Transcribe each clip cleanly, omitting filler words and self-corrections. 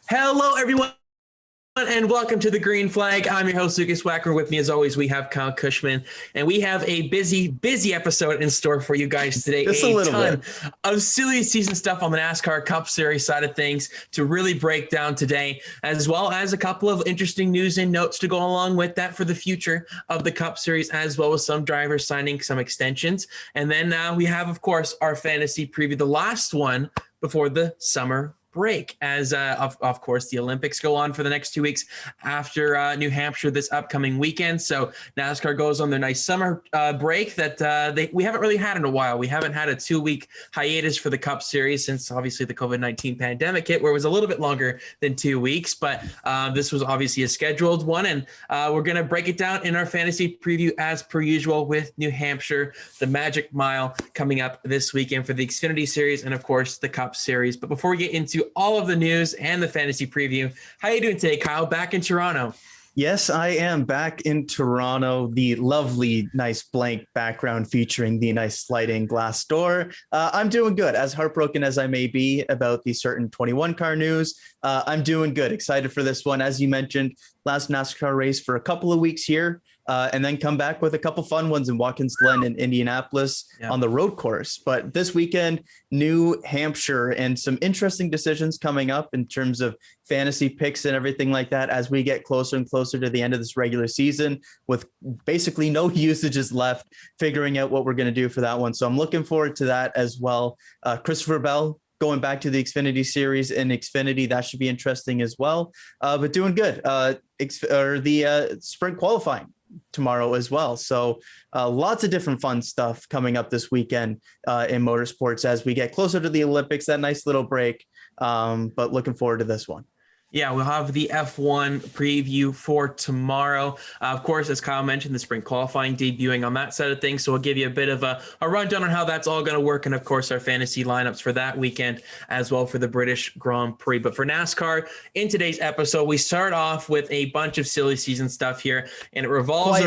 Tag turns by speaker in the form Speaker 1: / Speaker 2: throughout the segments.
Speaker 1: Hello, everyone, and welcome to the Green Flag. I'm your host, Lukas Wacker. With me, as always, we have Kyle Cushman, and we have a busy episode in store for you guys today.
Speaker 2: Just a little
Speaker 1: ton
Speaker 2: bit
Speaker 1: of silly season stuff on the NASCAR Cup Series side of things to really break down today, as well as a couple of interesting news and notes to go along with that for the future of the Cup Series, as well as some drivers signing some extensions. And then we have, of course, our fantasy preview, the last one before the summer break, as of course the Olympics go on for the next 2 weeks after New Hampshire this upcoming weekend. So NASCAR goes on their nice summer break that we haven't really had in a while. We haven't had a 2-week hiatus for the Cup Series since obviously the COVID-19 pandemic hit, where it was a little bit longer than 2 weeks, but this was obviously a scheduled one, and we're going to break it down in our fantasy preview as per usual with New Hampshire, the Magic Mile coming up this weekend for the Xfinity Series and of course the Cup Series. But before we get into all of the news and the fantasy preview, how are you doing today, Kyle? Back in Toronto?
Speaker 2: Yes, I am back in Toronto. The lovely, nice blank background featuring the nice sliding glass door. I'm doing good. As heartbroken as I may be about the certain 21 car news, I'm doing good. Excited for this one. As you mentioned, last NASCAR race for a couple of weeks here, and then come back with a couple fun ones in Watkins Glen and Indianapolis on the road course. But this weekend, New Hampshire, and some interesting decisions coming up in terms of fantasy picks and everything like that as we get closer and closer to the end of this regular season with basically no usages left, figuring out what we're going to do for that one. So I'm looking forward to that as well. Christopher Bell going back to the Xfinity Series in Xfinity, that should be interesting as well. But doing good. The sprint qualifying tomorrow as well. So lots of different fun stuff coming up this weekend in motorsports as we get closer to the Olympics, that nice little break. But looking forward to this one.
Speaker 1: Yeah, we'll have the F1 preview for tomorrow. Of course, as Kyle mentioned, the spring qualifying debuting on that side of things. So we'll give you a bit of a rundown on how that's all going to work. And of course, our fantasy lineups for that weekend as well for the British Grand Prix. But for NASCAR, in today's episode, we start off with a bunch of silly season stuff here. And it revolves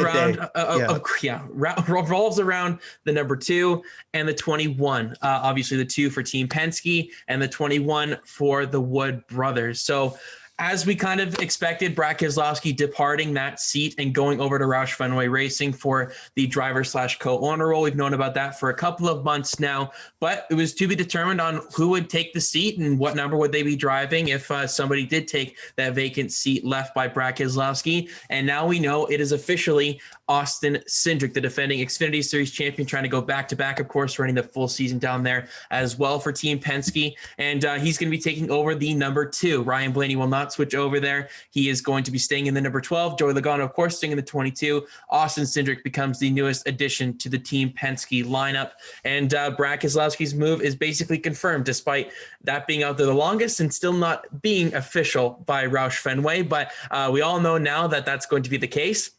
Speaker 1: revolves around the number 2 and the 21. Obviously, the 2 for Team Penske and the 21 for the Wood brothers. So as we kind of expected, Brad Keselowski departing that seat and going over to Roush Fenway Racing for the driver/co-owner role. We've known about that for a couple of months now, but it was to be determined on who would take the seat and what number would they be driving if somebody did take that vacant seat left by Brad Keselowski. And now we know it is officially Austin Syndrick, the defending Xfinity Series champion, trying to go back-to-back, of course, running the full season down there as well for Team Penske. And he's going to be taking over the number 2. Ryan Blaney will not switch over there. He is going to be staying in the number 12. Joey Logano, of course, staying in the 22. Austin Cendrick becomes the newest addition to the Team Penske lineup. And Brad Keselowski's move is basically confirmed, despite that being out there the longest and still not being official by Roush Fenway. But we all know now that that's going to be the case.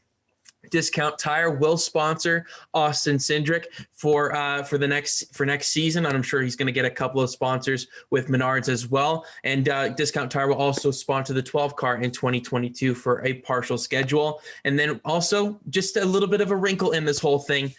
Speaker 1: Discount Tire will sponsor Austin Cendrick for next season, and I'm sure he's going to get a couple of sponsors with Menards as well. And Discount Tire will also sponsor the 12 car in 2022 for a partial schedule. And then also just a little bit of a wrinkle in this whole thing.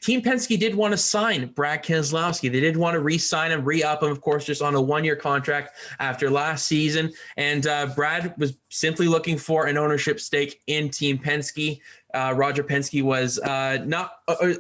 Speaker 1: Team Penske did want to sign Brad Keselowski. They did want to re-sign him, re-up him, of course, just on a 1-year contract after last season. And Brad was simply looking for an ownership stake in Team Penske. Roger Penske was not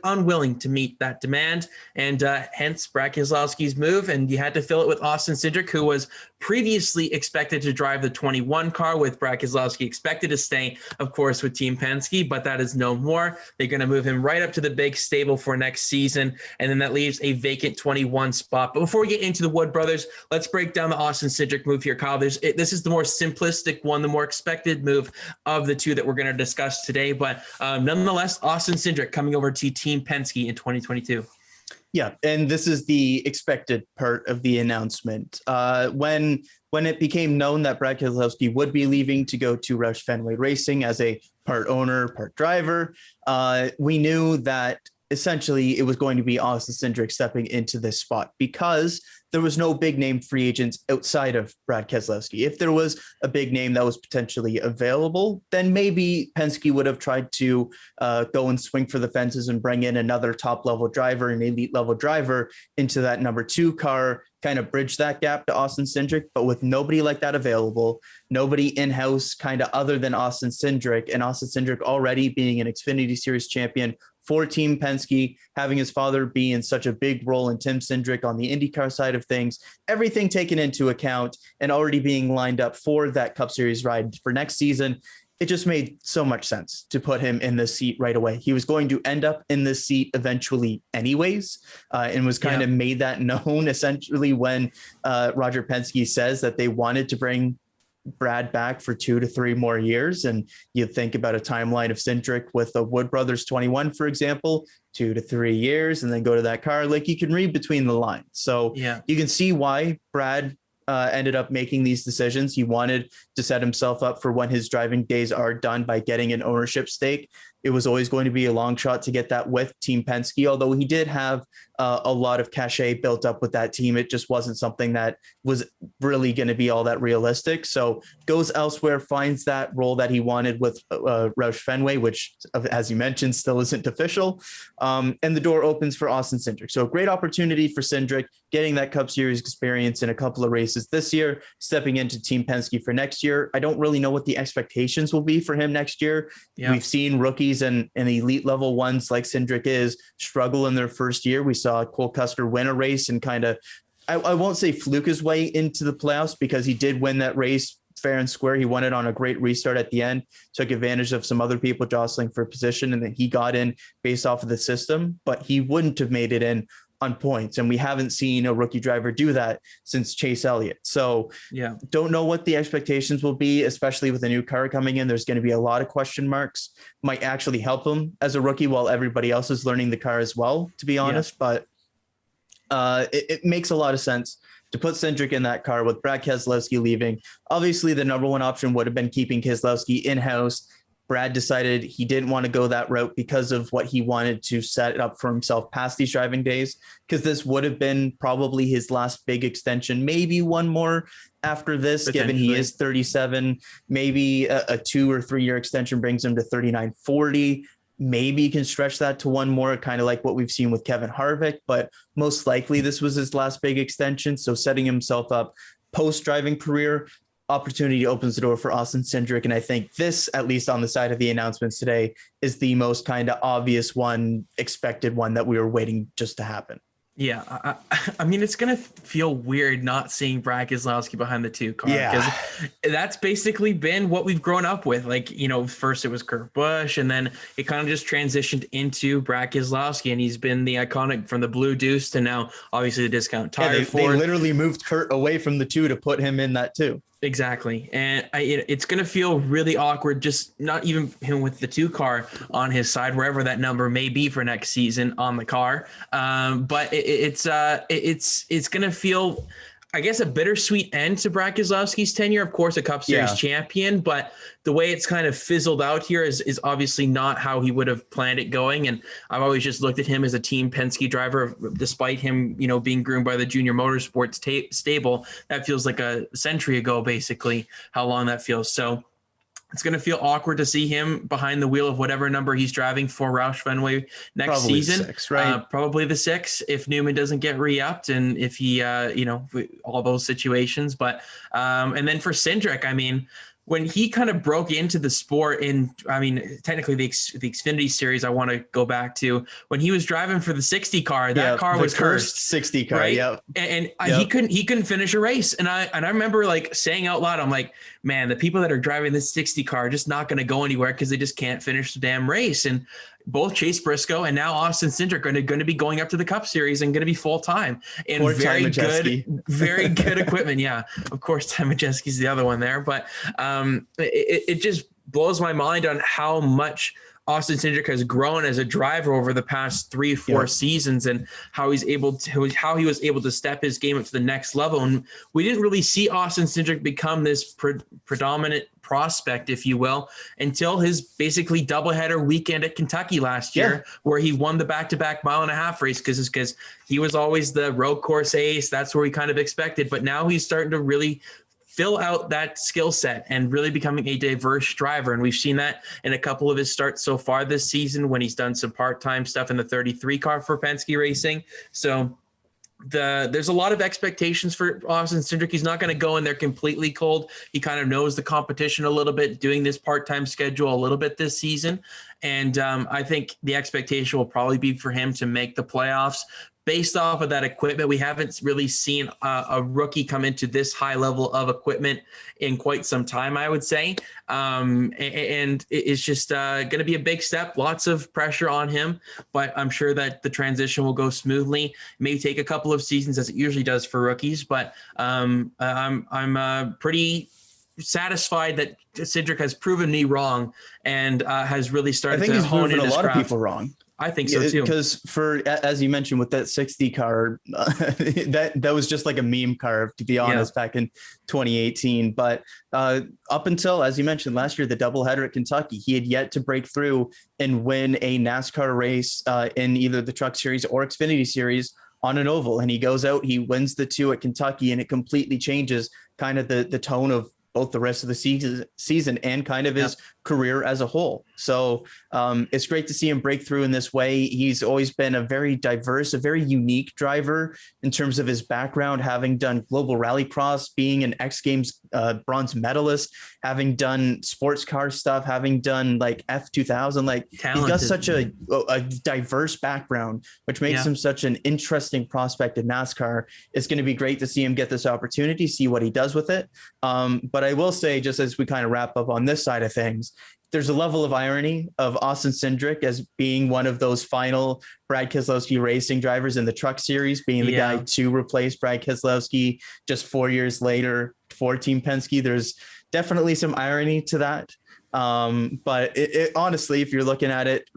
Speaker 1: unwilling to meet that demand, and hence Brad Keselowski's move. And you had to fill it with Austin Cendrick, who was previously expected to drive the 21 car, with Brad Keselowski expected to stay, of course, with Team Penske, but that is no more. They're going to move him right up to the big stable for next season, and then that leaves a vacant 21 spot. But before we get into the Wood brothers, let's break down the Austin Cendrick move here, Kyle. This is the more simplistic one, the more expected move of the two that we're going to discuss today, but nonetheless, Austin Cendrick coming over to Team Penske in 2022.
Speaker 2: Yeah, and this is the expected part of the announcement. When it became known that Brad Keselowski would be leaving to go to Roush Fenway Racing as a part owner, part driver, we knew that essentially it was going to be Austin Syndrick stepping into this spot because there was no big name free agents outside of Brad Keselowski. If there was a big name that was potentially available, then maybe Penske would have tried to go and swing for the fences and bring in another top level driver, an elite level driver into that number 2 car, kind of bridge that gap to Austin Cendrick. But with nobody like that available, nobody in-house kind of other than Austin Cendrick, and Austin Cendrick already being an Xfinity Series champion for Team Penske, having his father be in such a big role in Tim Cendrick on the IndyCar side of things, everything taken into account and already being lined up for that Cup Series ride for next season, it just made so much sense to put him in this seat right away. He was going to end up in this seat eventually anyways, and was kind of made that known essentially when Roger Penske says that they wanted to bring Brad back for 2 to 3 more years. And you think about a timeline of Cendrick with the Wood Brothers 21, for example, 2 to 3 years, and then go to that car. Like, you can read between the lines. So you can see why Brad ended up making these decisions. He wanted to set himself up for when his driving days are done by getting an ownership stake. It was always going to be a long shot to get that with Team Penske, although he did have a lot of cachet built up with that team. It just wasn't something that was really going to be all that realistic. So goes elsewhere, finds that role that he wanted with Roush Fenway, which, as you mentioned, still isn't official. And the door opens for Austin Cendrick. So a great opportunity for Cendrick, getting that Cup Series experience in a couple of races this year, stepping into Team Penske for next year. I don't really know what the expectations will be for him next year. We've seen rookies and elite level ones like Cendrick struggle in their first year. We saw Cole Custer win a race and kind of, I won't say fluke his way into the playoffs, because he did win that race fair and square. He won it on a great restart at the end, took advantage of some other people jostling for position, and then he got in based off of the system, but he wouldn't have made it in on points. And we haven't seen a rookie driver do that since Chase Elliott. So don't know what the expectations will be, especially with a new car coming in. There's going to be a lot of question marks. Might actually help him as a rookie while everybody else is learning the car as well, to be honest. But it makes a lot of sense to put Cendrick in that car with Brad Keselowski leaving. Obviously, the number one option would have been keeping Keselowski in-house. Brad decided he didn't want to go that route because of what he wanted to set up for himself past these driving days, because this would have been probably his last big extension, maybe one more after this, given he is 37. Maybe a 2 or 3 year extension brings him to 39, 40. Maybe you can stretch that to one more, kind of like what we've seen with Kevin Harvick, but most likely this was his last big extension. So setting himself up post-driving career, opportunity opens the door for Austin Cendrick. And I think this, at least on the side of the announcements today, is the most kind of obvious one, expected one that we were waiting just to happen.
Speaker 1: Yeah, I mean, it's going to feel weird not seeing Brad Keselowski behind the 2 car, because that's basically been what we've grown up with. Like, you know, first it was Kurt Busch, and then it kind of just transitioned into Brad Keselowski, and he's been the iconic from the Blue Deuce to now, obviously, the discount tire.
Speaker 2: They literally moved Kurt away from the 2 to put him in that 2.
Speaker 1: Exactly. And it's going to feel really awkward, just not even him with the 2 car on his side, wherever that number may be for next season on the car. But it's going to feel, I guess, a bittersweet end to Brad Keselowski's tenure. Of course, a Cup Series champion, but the way it's kind of fizzled out here is obviously not how he would have planned it going. And I've always just looked at him as a Team Penske driver, despite him, you know, being groomed by the Junior Motorsports stable. That feels like a century ago, basically, how long that feels. So it's going to feel awkward to see him behind the wheel of whatever number he's driving for Roush Fenway next season.
Speaker 2: 6, right?
Speaker 1: Probably the 6 if Newman doesn't get re-upped, and if he, all those situations. But and then for Cendrick, I mean, when he kind of broke into the sport technically the Xfinity Series, I want to go back to when he was driving for the 60 car. That car was cursed.
Speaker 2: 60 car, right?
Speaker 1: And he couldn't finish a race. And I remember like saying out loud, I'm like, man, the people that are driving this 60 car are just not going to go anywhere because they just can't finish the damn race. And both Chase Briscoe and now Austin Cendrick are going to be going up to the Cup Series and going to be full time and very good equipment. Yeah, of course, Ty Majeski's the other one there, but it just blows my mind on how much Austin Syndrick has grown as a driver over the past 3-4 seasons, and how he was able to step his game up to the next level. And we didn't really see Austin Syndrick become this predominant prospect, if you will, until his basically doubleheader weekend at Kentucky last year, where he won the back-to-back mile-and-a-half race because he was always the road course ace. That's where we kind of expected. But now he's starting to really fill out that skill set and really becoming a diverse driver. And we've seen that in a couple of his starts so far this season when he's done some part-time stuff in the 33 car for Penske Racing. So there's a lot of expectations for Austin Cendrick. He's not going to go in there completely cold. He kind of knows the competition a little bit, doing this part-time schedule a little bit this season. And I think the expectation will probably be for him to make the playoffs. Based off of that equipment, we haven't really seen a rookie come into this high level of equipment in quite some time, I would say. And it's just going to be a big step, lots of pressure on him, but I'm sure that the transition will go smoothly. It may take a couple of seasons, as it usually does for rookies, but I'm pretty satisfied that Cendrick has proven me wrong and has really started to hone in his craft. I think he's proven a lot of people
Speaker 2: wrong.
Speaker 1: I think so too.
Speaker 2: Because as you mentioned with that 60 car, that was just like a meme car, to be honest, back in 2018. But up until, as you mentioned, last year, the doubleheader at Kentucky, he had yet to break through and win a NASCAR race in either the Truck Series or Xfinity Series on an oval. And he goes out, he wins the two at Kentucky, and it completely changes kind of the tone of both the rest of the season and kind of his career as a whole. So it's great to see him break through in this way. He's always been a very diverse, a very unique driver in terms of his background, having done global rallycross, being an X Games bronze medalist, having done sports car stuff, having done like F2000, like talented. He's got such a diverse background, which makes him such an interesting prospect in NASCAR. It's going to be great to see him get this opportunity, see what he does with it. But I will say, just as we kind of wrap up on this side of things, there's a level of irony of Austin Cendrick as being one of those final Brad Keselowski racing drivers in the Truck Series, being the guy to replace Brad Keselowski just 4 years later for Team Penske. There's definitely some irony to that. But it honestly, if you're looking at it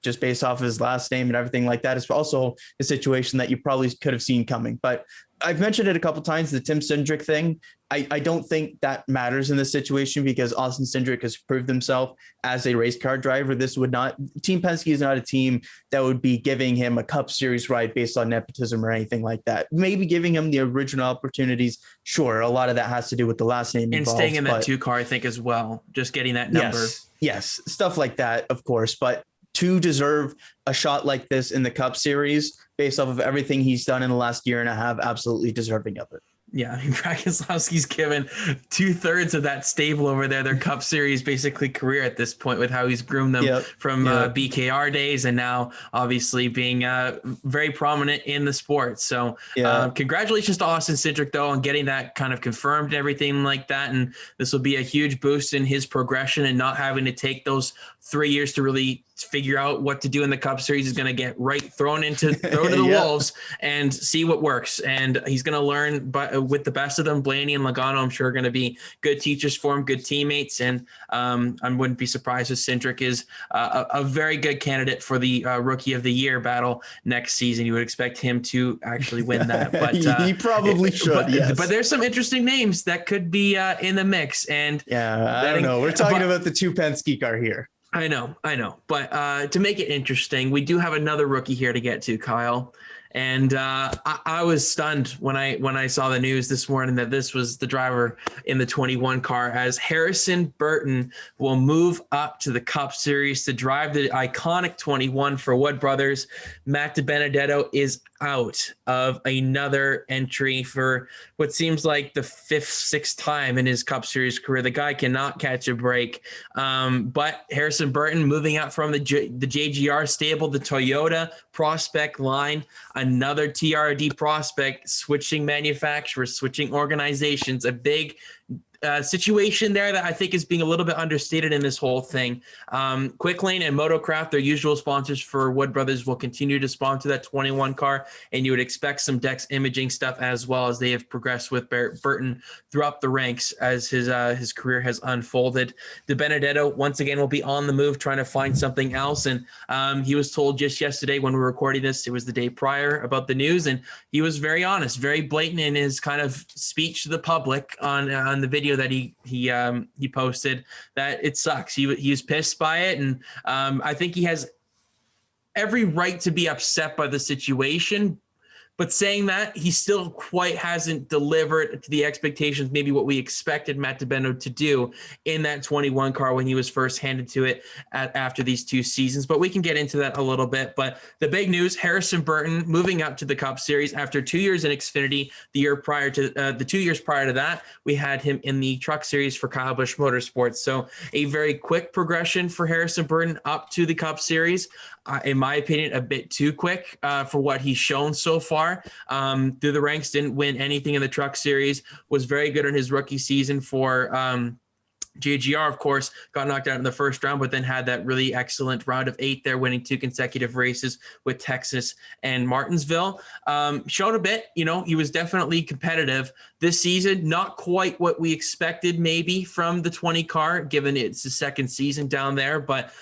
Speaker 2: just based off of his last name and everything like that, it's also a situation that you probably could have seen coming. But I've mentioned it a couple of times, the Tim Cendrick thing. I don't think that matters in this situation because Austin Cendrick has proved himself as a race car driver. This would not, Team Penske is not a team that would be giving him a Cup Series ride based on nepotism or anything like that. Maybe giving him the original opportunities. Sure. A lot of that has to do with the last name
Speaker 1: and staying in that 2 car, I think, as well. Just getting that number.
Speaker 2: Yes. Stuff like that, of course. But to deserve a shot like this in the Cup Series based off of everything he's done in the last year and a half, absolutely deserving of it.
Speaker 1: Yeah, I mean, Brad Keselowski's given 2/3 of that stable over there their Cup Series basically career at this point, with how he's groomed them from BKR days and now obviously being very prominent in the sport. So congratulations to Austin Cendrick, though, on getting that kind of confirmed and everything like that. And this will be a huge boost in his progression, and not having to take those 3 years to really figure out what to do in the Cup Series. Is going to get thrown to the wolves and see what works. And he's going to learn, but with the best of them, Blaney and Logano, I'm sure, are going to be good teachers for him, good teammates. And I wouldn't be surprised if Cendrick is a very good candidate for the Rookie of the Year battle next season. You would expect him to actually win that, but
Speaker 2: he probably should.
Speaker 1: But there's some interesting names that could be in the mix. And
Speaker 2: I don't know. We're talking about the 2 Penske car here.
Speaker 1: I know. But to make it interesting, we do have another rookie here to get to, Kyle. And I was stunned when I saw the news this morning that this was the driver in the 21 car, as Harrison Burton will move up to the Cup Series to drive the iconic 21 for Wood Brothers. Matt Benedetto is out of another entry for what seems like the 5th, 6th time in his Cup Series career. The guy cannot catch a break. But Harrison Burton moving up from the JGR stable, the Toyota prospect line, another TRD prospect, switching manufacturers, switching organizations, a big situation there that I think is being a little bit understated in this whole thing. Quick Lane and Motocraft, their usual sponsors for Wood Brothers, will continue to sponsor that 21 car, and you would expect some Dex imaging stuff as well, as they have progressed with Burton throughout the ranks as his career has unfolded. The Benedetto once again will be on the move trying to find something else, and he was told just yesterday when we were recording this, it was the day prior, about the news, and he was very honest, very blatant in his kind of speech to the public on the video that he posted, that it sucks. He was pissed by it, and I think he has every right to be upset by the situation. But saying that, he still quite hasn't delivered to the expectations, maybe what we expected Matt Benedetto to do in that 21 car when he was first handed to it after these 2 seasons. But we can get into that a little bit. But the big news, Harrison Burton moving up to the Cup Series after 2 years in Xfinity. The 2 years prior to that, we had him in the Truck Series for Kyle Busch Motorsports. So a very quick progression for Harrison Burton up to the Cup Series. In my opinion, a bit too quick for what he's shown so far. Through the ranks, didn't win anything in the Truck Series, was very good in his rookie season for JGR, of course, got knocked out in the first round, but then had that really excellent round of 8 there, winning 2 consecutive races with Texas and Martinsville. Showed a bit, he was definitely competitive this season. Not quite what we expected maybe from the 20 car, given it's the second season down there, but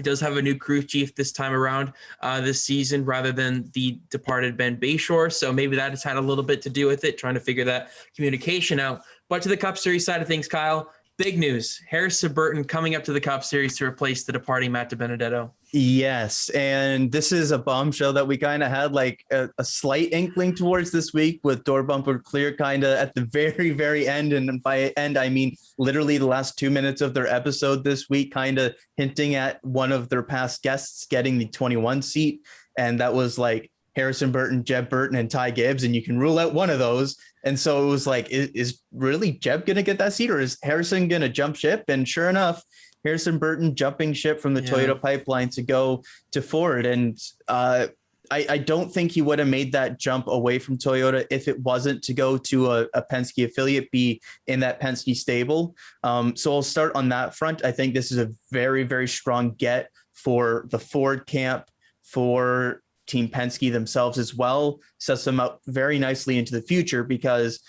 Speaker 1: does have a new crew chief this time around this season rather than the departed Ben Bayshore. So maybe that has had a little bit to do with it, trying to figure that communication out. But to the Cup Series side of things, Kyle, big news. Harrison Burton coming up to the Cup Series to replace the departing Matt Benedetto.
Speaker 2: Yes, and this is a bombshell that we kind of had like a slight inkling towards this week, with door bumper clear kind of at the very, very end. And by end, I mean literally the last 2 minutes of their episode this week, kind of hinting at one of their past guests getting the 21 seat. And that was like Harrison Burton, Jeb Burton, and Ty Gibbs, and you can rule out one of those. And so it was like, is really Jeb going to get that seat, or is Harrison going to jump ship? And sure enough, Harrison Burton jumping ship from the Toyota pipeline to go to Ford. And I don't think he would have made that jump away from Toyota if it wasn't to go to a Penske affiliate, be in that Penske stable. So I'll start on that front. I think this is a very, very strong get for the Ford camp, for Team Penske themselves as well. Sets them up very nicely into the future, because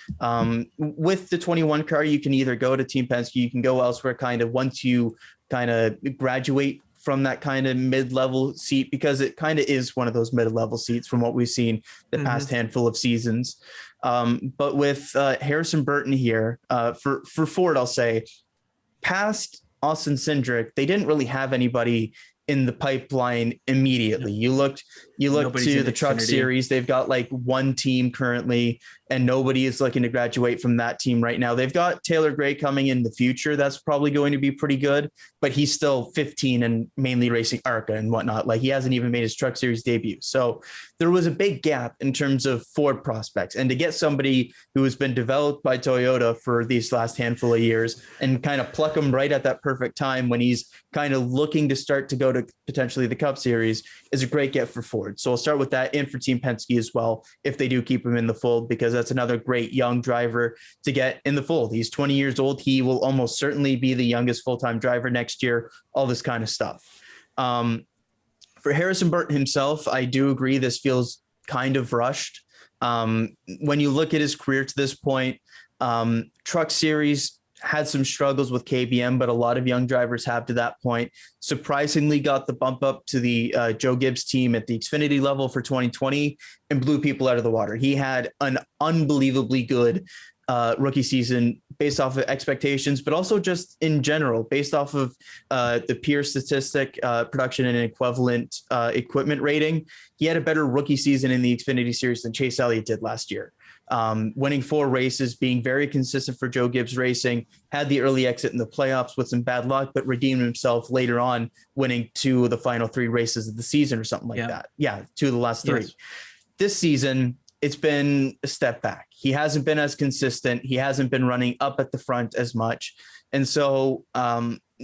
Speaker 2: with the 21 car, you can either go to Team Penske, you can go elsewhere kind of once you kind of graduate from that kind of mid-level seat, because it kind of is one of those mid-level seats from what we've seen the past handful of seasons. But with Harrison Burton here, for Ford, I'll say, past Austin Cendrick, they didn't really have anybody in the pipeline immediately. You look to the Truck Series, they've got like one team currently, and nobody is looking to graduate from that team right now. They've got Taylor Gray coming in the future. That's probably going to be pretty good, but he's still 15 and mainly racing ARCA and whatnot. Like, he hasn't even made his Truck Series debut. So there was a big gap in terms of Ford prospects, and to get somebody who has been developed by Toyota for these last handful of years and kind of pluck him right at that perfect time when he's kind of looking to start to go to potentially the Cup Series is a great get for Ford. So I'll start with that, and for Team Penske as well, if they do keep him in the fold, because that's another great young driver to get in the fold. He's 20 years old. He will almost certainly be the youngest full-time driver next year, all this kind of stuff. For Harrison Burton himself, I do agree this feels kind of rushed. When you look at his career to this point, Truck Series had some struggles with KBM, but a lot of young drivers have to that point. Surprisingly got the bump up to the Joe Gibbs team at the Xfinity level for 2020 and blew people out of the water. He had an unbelievably good rookie season based off of expectations, but also just in general, based off of the peer statistic, production and equivalent equipment rating. He had a better rookie season in the Xfinity Series than Chase Elliott did last year. Winning 4 races, being very consistent for Joe Gibbs Racing, had the early exit in the playoffs with some bad luck, but redeemed himself later on, winning 2 of the final 3 races of the season or something like that. Yeah, 2 of the last 3. Yes. This season, it's been a step back. He hasn't been as consistent. He hasn't been running up at the front as much. And so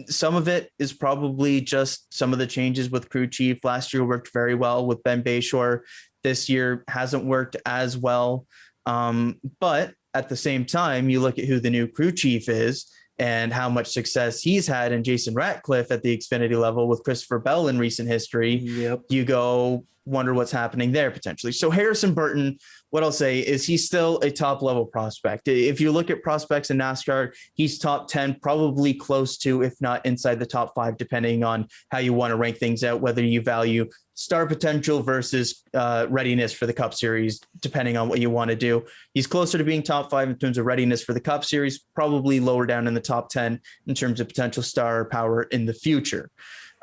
Speaker 2: some of it is probably just some of the changes with crew chief. Last year worked very well with Ben Bayshore. This year hasn't worked as well. But at the same time, you look at who the new crew chief is and how much success he's had in Jason Ratcliffe at the Xfinity level with Christopher Bell in recent history.
Speaker 1: Yep.
Speaker 2: You go wonder what's happening there potentially. So Harrison Burton, what I'll say is he's still a top level prospect. If you look at prospects in NASCAR, he's top 10, probably close to, if not inside the top 5, depending on how you want to rank things out, whether you value star potential versus readiness for the Cup Series, depending on what you want to do. He's closer to being top 5 in terms of readiness for the Cup Series, probably lower down in the top 10 in terms of potential star power in the future.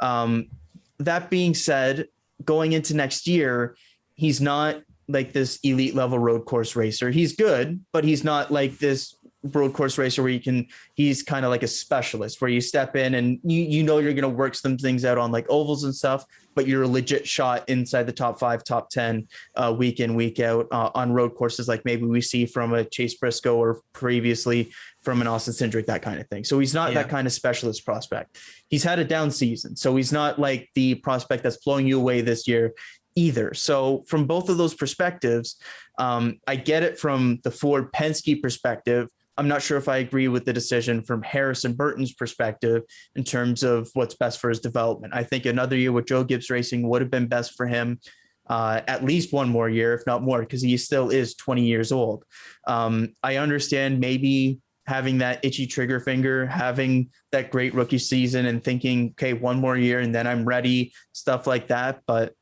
Speaker 2: That being said, going into next year, he's not like this elite level road course racer. He's good, but he's not like this road course racer where he's kind of like a specialist where you step in and you know you're going to work some things out on like ovals and stuff, but you're a legit shot inside the top 5, top 10 week in, week out on road courses like maybe we see from a Chase Briscoe or previously from an Austin Syndrick, that kind of thing. So he's not that kind of specialist prospect. He's had a down season, so he's not like the prospect that's blowing you away this year either. So from both of those perspectives, I get it from the Ford Penske perspective. I'm not sure if I agree with the decision from Harrison Burton's perspective in terms of what's best for his development. I think another year with Joe Gibbs Racing would have been best for him, at least one more year, if not more, because he still is 20 years old. I understand maybe having that itchy trigger finger, having that great rookie season and thinking, okay, one more year and then I'm ready, stuff like that. But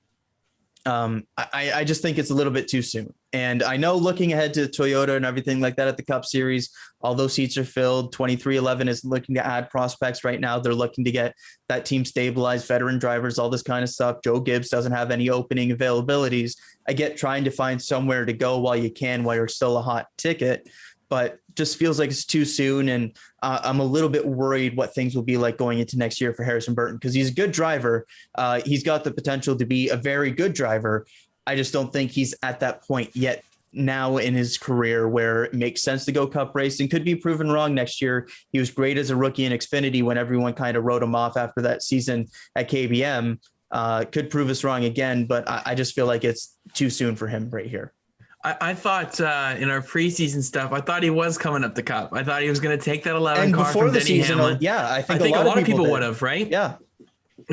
Speaker 2: I just think it's a little bit too soon. And I know looking ahead to Toyota and everything like that at the Cup Series, all those seats are filled. 2311 is looking to add prospects right now. They're looking to get that team stabilized, veteran drivers, all this kind of stuff. Joe Gibbs doesn't have any opening availabilities. I get trying to find somewhere to go while you can, while you're still a hot ticket, but just feels like it's too soon. And I'm a little bit worried what things will be like going into next year for Harrison Burton, because he's a good driver. He's got the potential to be a very good driver. I just don't think he's at that point yet now in his career where it makes sense to go Cup racing. Could be proven wrong next year. He was great as a rookie in Xfinity when everyone kind of wrote him off after that season at KBM. Could prove us wrong again, but I just feel like it's too soon for him right here.
Speaker 1: I thought in our preseason stuff, I thought he was coming up the Cup. I thought he was going to take that 11 car from Denny Hamlin.
Speaker 2: Yeah, I think
Speaker 1: a lot of people would have, right?
Speaker 2: Yeah.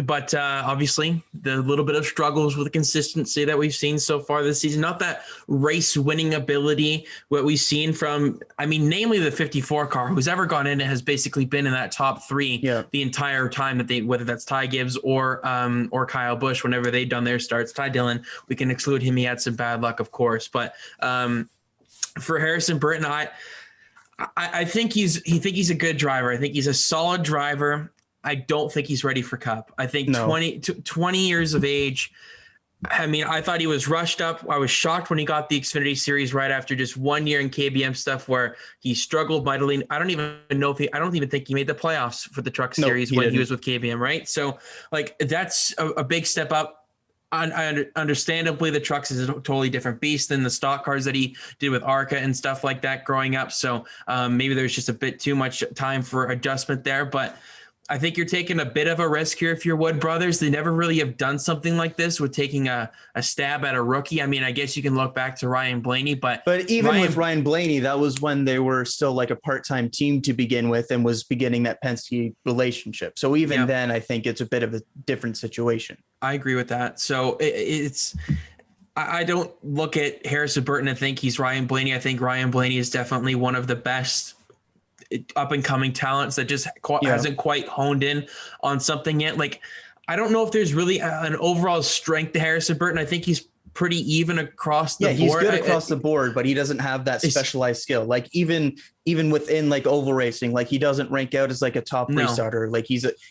Speaker 1: But obviously, the little bit of struggles with the consistency that we've seen so far this season, not that race winning ability, what we've seen from, namely the 54 car, who's ever gone in, it has basically been in that top 3 the entire time that they, whether that's Ty Gibbs or Kyle Busch, whenever they've done their starts. Ty Dillon, we can exclude him. He had some bad luck, of course. But for Harrison Burton, I think he's a good driver. I think he's a solid driver. I don't think he's ready for Cup. I think 20 years of age. I thought he was rushed up. I was shocked when he got the Xfinity Series right after just 1 year in KBM stuff where he struggled mightily. I don't even think he made the playoffs for the Truck Series when he was with KBM, right? So that's a big step up. Understandably, the Trucks is a totally different beast than the stock cars that he did with ARCA and stuff like that growing up. So maybe there's just a bit too much time for adjustment there, but I think you're taking a bit of a risk here if you're Wood Brothers. They never really have done something like this with taking a stab at a rookie. I guess you can look back to Ryan Blaney, but
Speaker 2: even with Ryan Blaney, that was when they were still like a part-time team to begin with and was beginning that Penske relationship. So even then, I think it's a bit of a different situation. I
Speaker 1: agree with that. So I don't look at Harrison Burton and think he's Ryan Blaney. I think Ryan Blaney is definitely one of the best up and coming talents that just hasn't quite honed in on something yet. I don't know if there's really an overall strength to Harrison Burton. I think he's pretty even across the board.
Speaker 2: Yeah, he's good across the board, but he doesn't have that specialized skill. Even within oval racing, he doesn't rank out as a top restarter.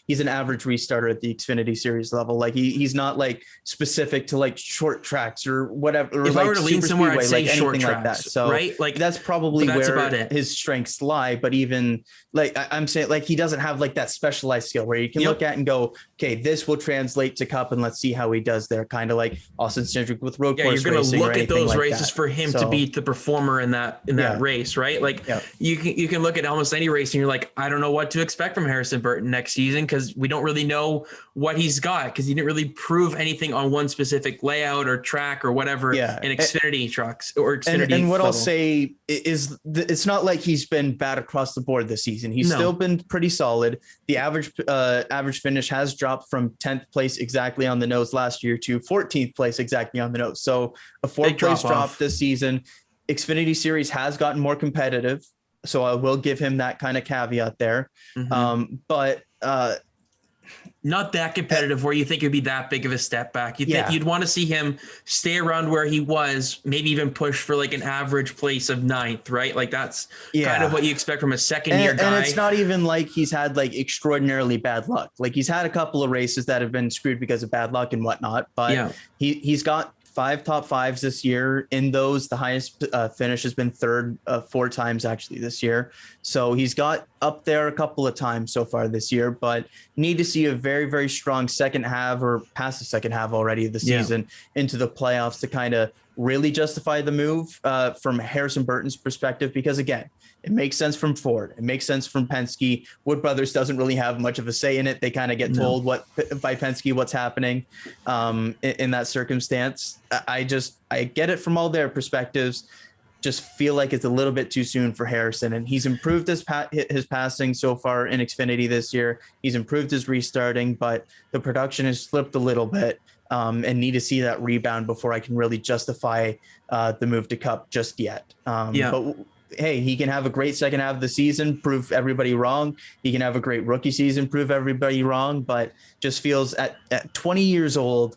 Speaker 2: He's an average restarter at the Xfinity Series level. He's not specific to short tracks or whatever.
Speaker 1: If I were to lean somewhere, I'd say short tracks,
Speaker 2: like that. So
Speaker 1: right?
Speaker 2: That's probably where his strengths lie. But even I'm saying, he doesn't have that specialized skill where you can look at and go, okay, this will translate to Cup, and let's see how he does there. Kind of like Austin Cendrick with with road
Speaker 1: Yeah,
Speaker 2: course
Speaker 1: you're going to
Speaker 2: racing
Speaker 1: look
Speaker 2: or
Speaker 1: at those
Speaker 2: anything like
Speaker 1: races
Speaker 2: that.
Speaker 1: for him to
Speaker 2: So,
Speaker 1: be the performer in that race, right? Like you can look at almost any race and you're like, I don't know what to expect from Harrison Burton next season because we don't really know what he's got because he didn't really prove anything on one specific layout or track or whatever in Xfinity trucks or Xfinity.
Speaker 2: And what
Speaker 1: level.
Speaker 2: I'll say is it's not like he's been bad across the board this season. He's still been pretty solid. The average finish has dropped from 10th place exactly on the nose last year to 14th place exactly on the nose. So a 4-place drop this season. Xfinity Series has gotten more competitive, so I will give him that kind of caveat there. But
Speaker 1: not that competitive where you think it'd be that big of a step back. You'd want to see him stay around where he was, maybe even push for like an average place of 9th, right? Like that's kind of what you expect from a second-year guy.
Speaker 2: And it's not even like he's had like extraordinarily bad luck. Like he's had a couple of races that have been screwed because of bad luck and whatnot, but he's got 5 top 5s this year. In those, the highest finish has been 3rd 4 times actually this year. So he's got up there a couple of times so far this year, but need to see a very, very strong second half or past the second half already of the season into the playoffs to kind of really justify the move from Harrison Burton's perspective, because again, it makes sense from Ford. It makes sense from Penske. Wood Brothers doesn't really have much of a say in it. They kind of get told by Penske what's happening in that circumstance. I get it from all their perspectives. Just feel like it's a little bit too soon for Harrison, and he's improved his passing so far in Xfinity this year. He's improved his restarting, but the production has slipped a little bit, and need to see that rebound before I can really justify the move to Cup just yet. But hey, he can have a great second half of the season, prove everybody wrong. He can have a great rookie season, prove everybody wrong, but just feels at 20 years old,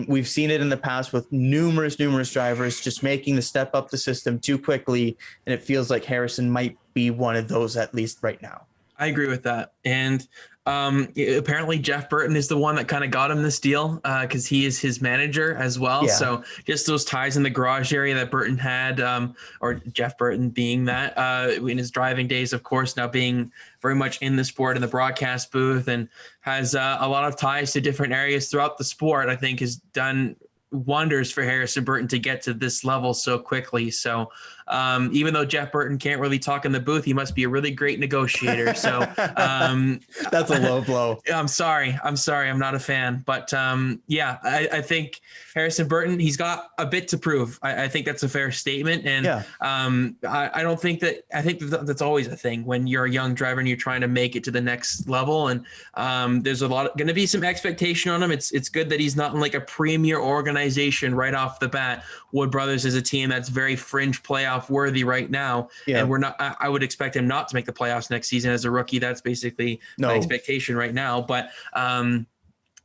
Speaker 2: we've seen it in the past with numerous drivers just making the step up the system too quickly. And it feels like Harrison might be one of those, at least right now.
Speaker 1: I agree with that. And apparently Jeff Burton is the one that kind of got him this deal because he is his manager as well. So just those ties in the garage area that Burton had, or Jeff Burton being that in his driving days, of course, now being very much in the sport in the broadcast booth and has a lot of ties to different areas throughout the sport, I think has done wonders for Harrison Burton to get to this level so quickly. So even though Jeff Burton can't really talk in the booth, he must be a really great negotiator. So
Speaker 2: that's a low blow.
Speaker 1: I'm sorry. I'm not a fan, but I think Harrison Burton, he's got a bit to prove. I think that's a fair statement. And I think that's always a thing when you're a young driver and you're trying to make it to the next level. And there's going to be some expectation on him. It's good that he's not in like a premier organization right off the bat. Wood Brothers is a team that's very fringe playoff worthy right now. And I would expect him not to make the playoffs next season as a rookie. That's basically my expectation right now. But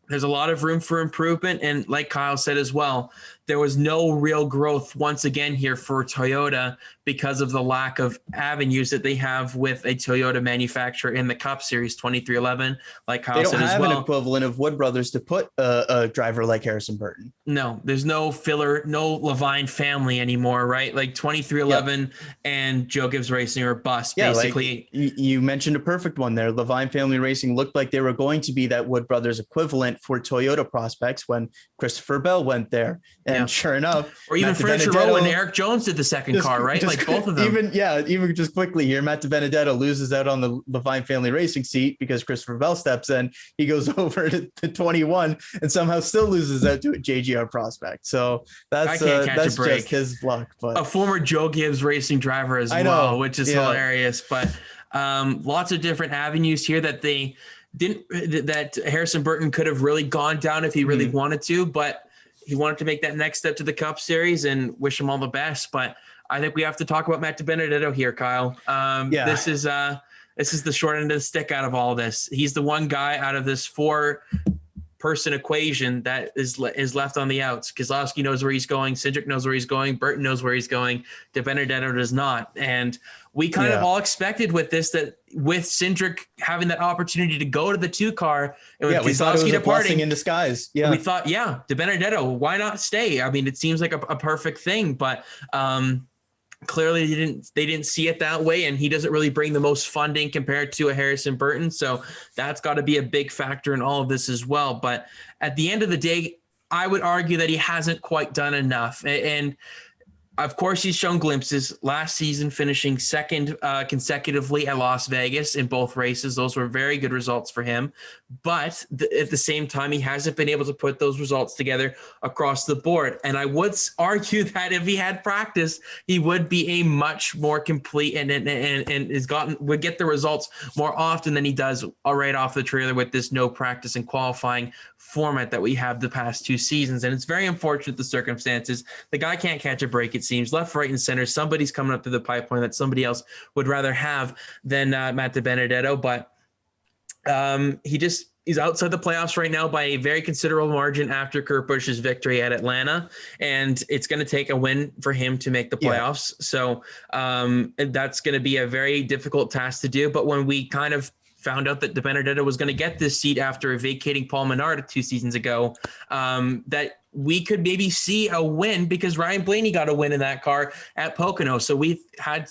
Speaker 1: there's a lot of room for improvement. And like Kyle said as well, there was no real growth once again here for Toyota because of the lack of avenues that they have with a Toyota manufacturer in the Cup Series 2311. Like Kyle said as well. They don't have
Speaker 2: an equivalent of Wood Brothers to put a driver like Harrison Burton.
Speaker 1: No, there's no filler, no Levine family anymore, right? Like 2311 and Joe Gibbs Racing or bust, basically.
Speaker 2: Like you mentioned a perfect one there. Levine Family Racing looked like they were going to be that Wood Brothers equivalent for Toyota prospects when Christopher Bell went there. And sure enough,
Speaker 1: or even Fred Giroux and Eric Jones did the second car, right? Like both of them.
Speaker 2: Even just quickly here, Matt Benedetto loses out on the Levine Family Racing seat because Christopher Bell steps in. He goes over to 21 and somehow still loses out to a JGR prospect. So that's just his luck. But
Speaker 1: a former Joe Gibbs Racing driver as well, which is hilarious. But lots of different avenues here that that Harrison Burton could have really gone down if he really wanted to, but he wanted to make that next step to the Cup Series, and wish him all the best. But I think we have to talk about Matt Benedetto here, Kyle. This is the short end of the stick out of all this. He's the one guy out of this 4-person equation that is left on the outs. Keselowski knows where he's going. Cendrick knows where he's going. Burton knows where he's going. Benedetto does not. And we kind of all expected with this that with Cendrick having that opportunity to go to the 2-car and with
Speaker 2: we thought it was a blessing in disguise.
Speaker 1: We thought, Benedetto, why not stay? I mean, it seems like a perfect thing, but clearly they didn't see it that way, and he doesn't really bring the most funding compared to a Harrison Burton. So that's got to be a big factor in all of this as well. But at the end of the day, I would argue that he hasn't quite done enough. And of course, he's shown glimpses last season, finishing second consecutively at Las Vegas in both races. Those were very good results for him. But at the same time, he hasn't been able to put those results together across the board. And I would argue that if he had practice, he would be a much more complete and would get the results more often than he does right off the trailer with this no practice and qualifying format that we have the past 2 seasons. And it's very unfortunate, the circumstances. The guy can't catch a break, it seems. Left, right, and center, somebody's coming up through the pipeline that somebody else would rather have than Matt Benedetto. But he's outside the playoffs right now by a very considerable margin after Kurt Busch's victory at Atlanta. And it's going to take a win for him to make the playoffs. Yeah. So that's going to be a very difficult task to do. But when we kind of found out that Benedetto was going to get this seat after vacating Paul Menard 2 seasons ago, that we could maybe see a win, because Ryan Blaney got a win in that car at Pocono. So we've had